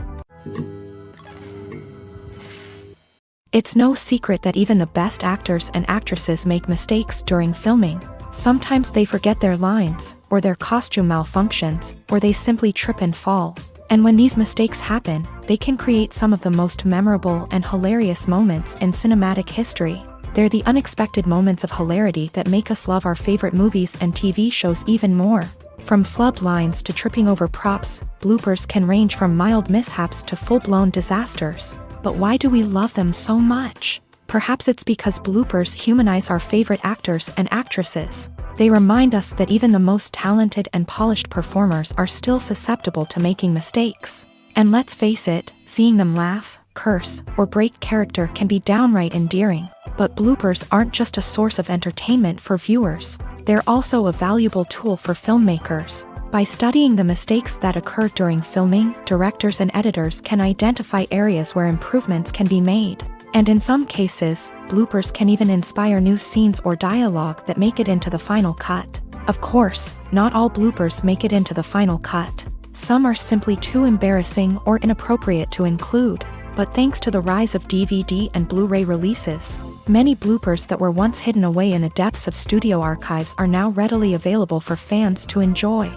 It's no secret that even the best actors and actresses make mistakes during filming. Sometimes they forget their lines, or their costume malfunctions, or they simply trip and fall. And when these mistakes happen, they can create some of the most memorable and hilarious moments in cinematic history. They're the unexpected moments of hilarity that make us love our favorite movies and TV shows even more. From flubbed lines to tripping over props, bloopers can range from mild mishaps to full-blown disasters. But why do we love them so much? Perhaps it's because bloopers humanize our favorite actors and actresses. They remind us that even the most talented and polished performers are still susceptible to making mistakes. And let's face it, seeing them laugh, curse, or break character can be downright endearing. But bloopers aren't just a source of entertainment for viewers. They're also a valuable tool for filmmakers. By studying the mistakes that occur during filming, directors and editors can identify areas where improvements can be made. And in some cases, bloopers can even inspire new scenes or dialogue that make it into the final cut. Of course, not all bloopers make it into the final cut. Some are simply too embarrassing or inappropriate to include. But thanks to the rise of DVD and Blu-ray releases, many bloopers that were once hidden away in the depths of studio archives are now readily available for fans to enjoy.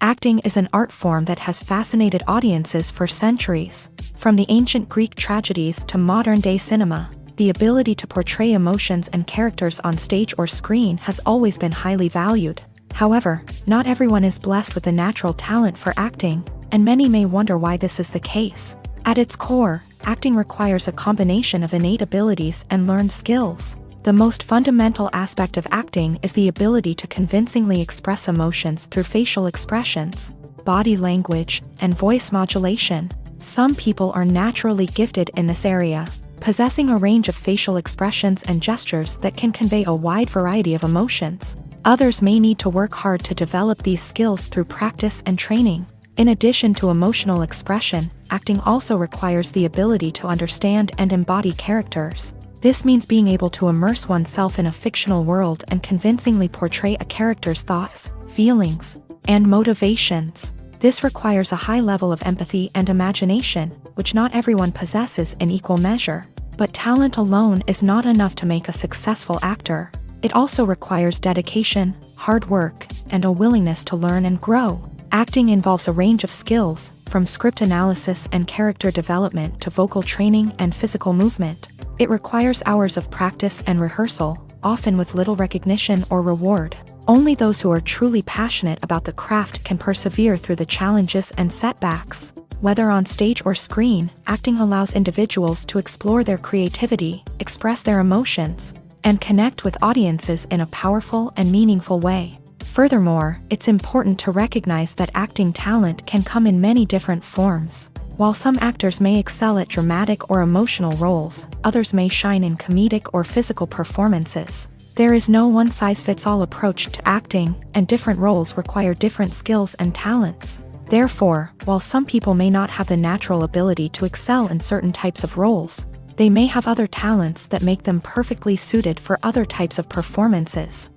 Acting is an art form that has fascinated audiences for centuries. From the ancient Greek tragedies to modern-day cinema, the ability to portray emotions and characters on stage or screen has always been highly valued. However, not everyone is blessed with a natural talent for acting, and many may wonder why this is the case. At its core, acting requires a combination of innate abilities and learned skills. The most fundamental aspect of acting is the ability to convincingly express emotions through facial expressions, body language, and voice modulation. Some people are naturally gifted in this area, possessing a range of facial expressions and gestures that can convey a wide variety of emotions. Others may need to work hard to develop these skills through practice and training. In addition to emotional expression, acting also requires the ability to understand and embody characters. This means being able to immerse oneself in a fictional world and convincingly portray a character's thoughts, feelings, and motivations. This requires a high level of empathy and imagination, which not everyone possesses in equal measure. But talent alone is not enough to make a successful actor. It also requires dedication, hard work, and a willingness to learn and grow. Acting involves a range of skills, from script analysis and character development to vocal training and physical movement. It requires hours of practice and rehearsal, often with little recognition or reward. Only those who are truly passionate about the craft can persevere through the challenges and setbacks. Whether on stage or screen, acting allows individuals to explore their creativity, express their emotions, and connect with audiences in a powerful and meaningful way. Furthermore, it's important to recognize that acting talent can come in many different forms. While some actors may excel at dramatic or emotional roles, others may shine in comedic or physical performances. There is no one-size-fits-all approach to acting, and different roles require different skills and talents. Therefore, while some people may not have the natural ability to excel in certain types of roles, they may have other talents that make them perfectly suited for other types of performances.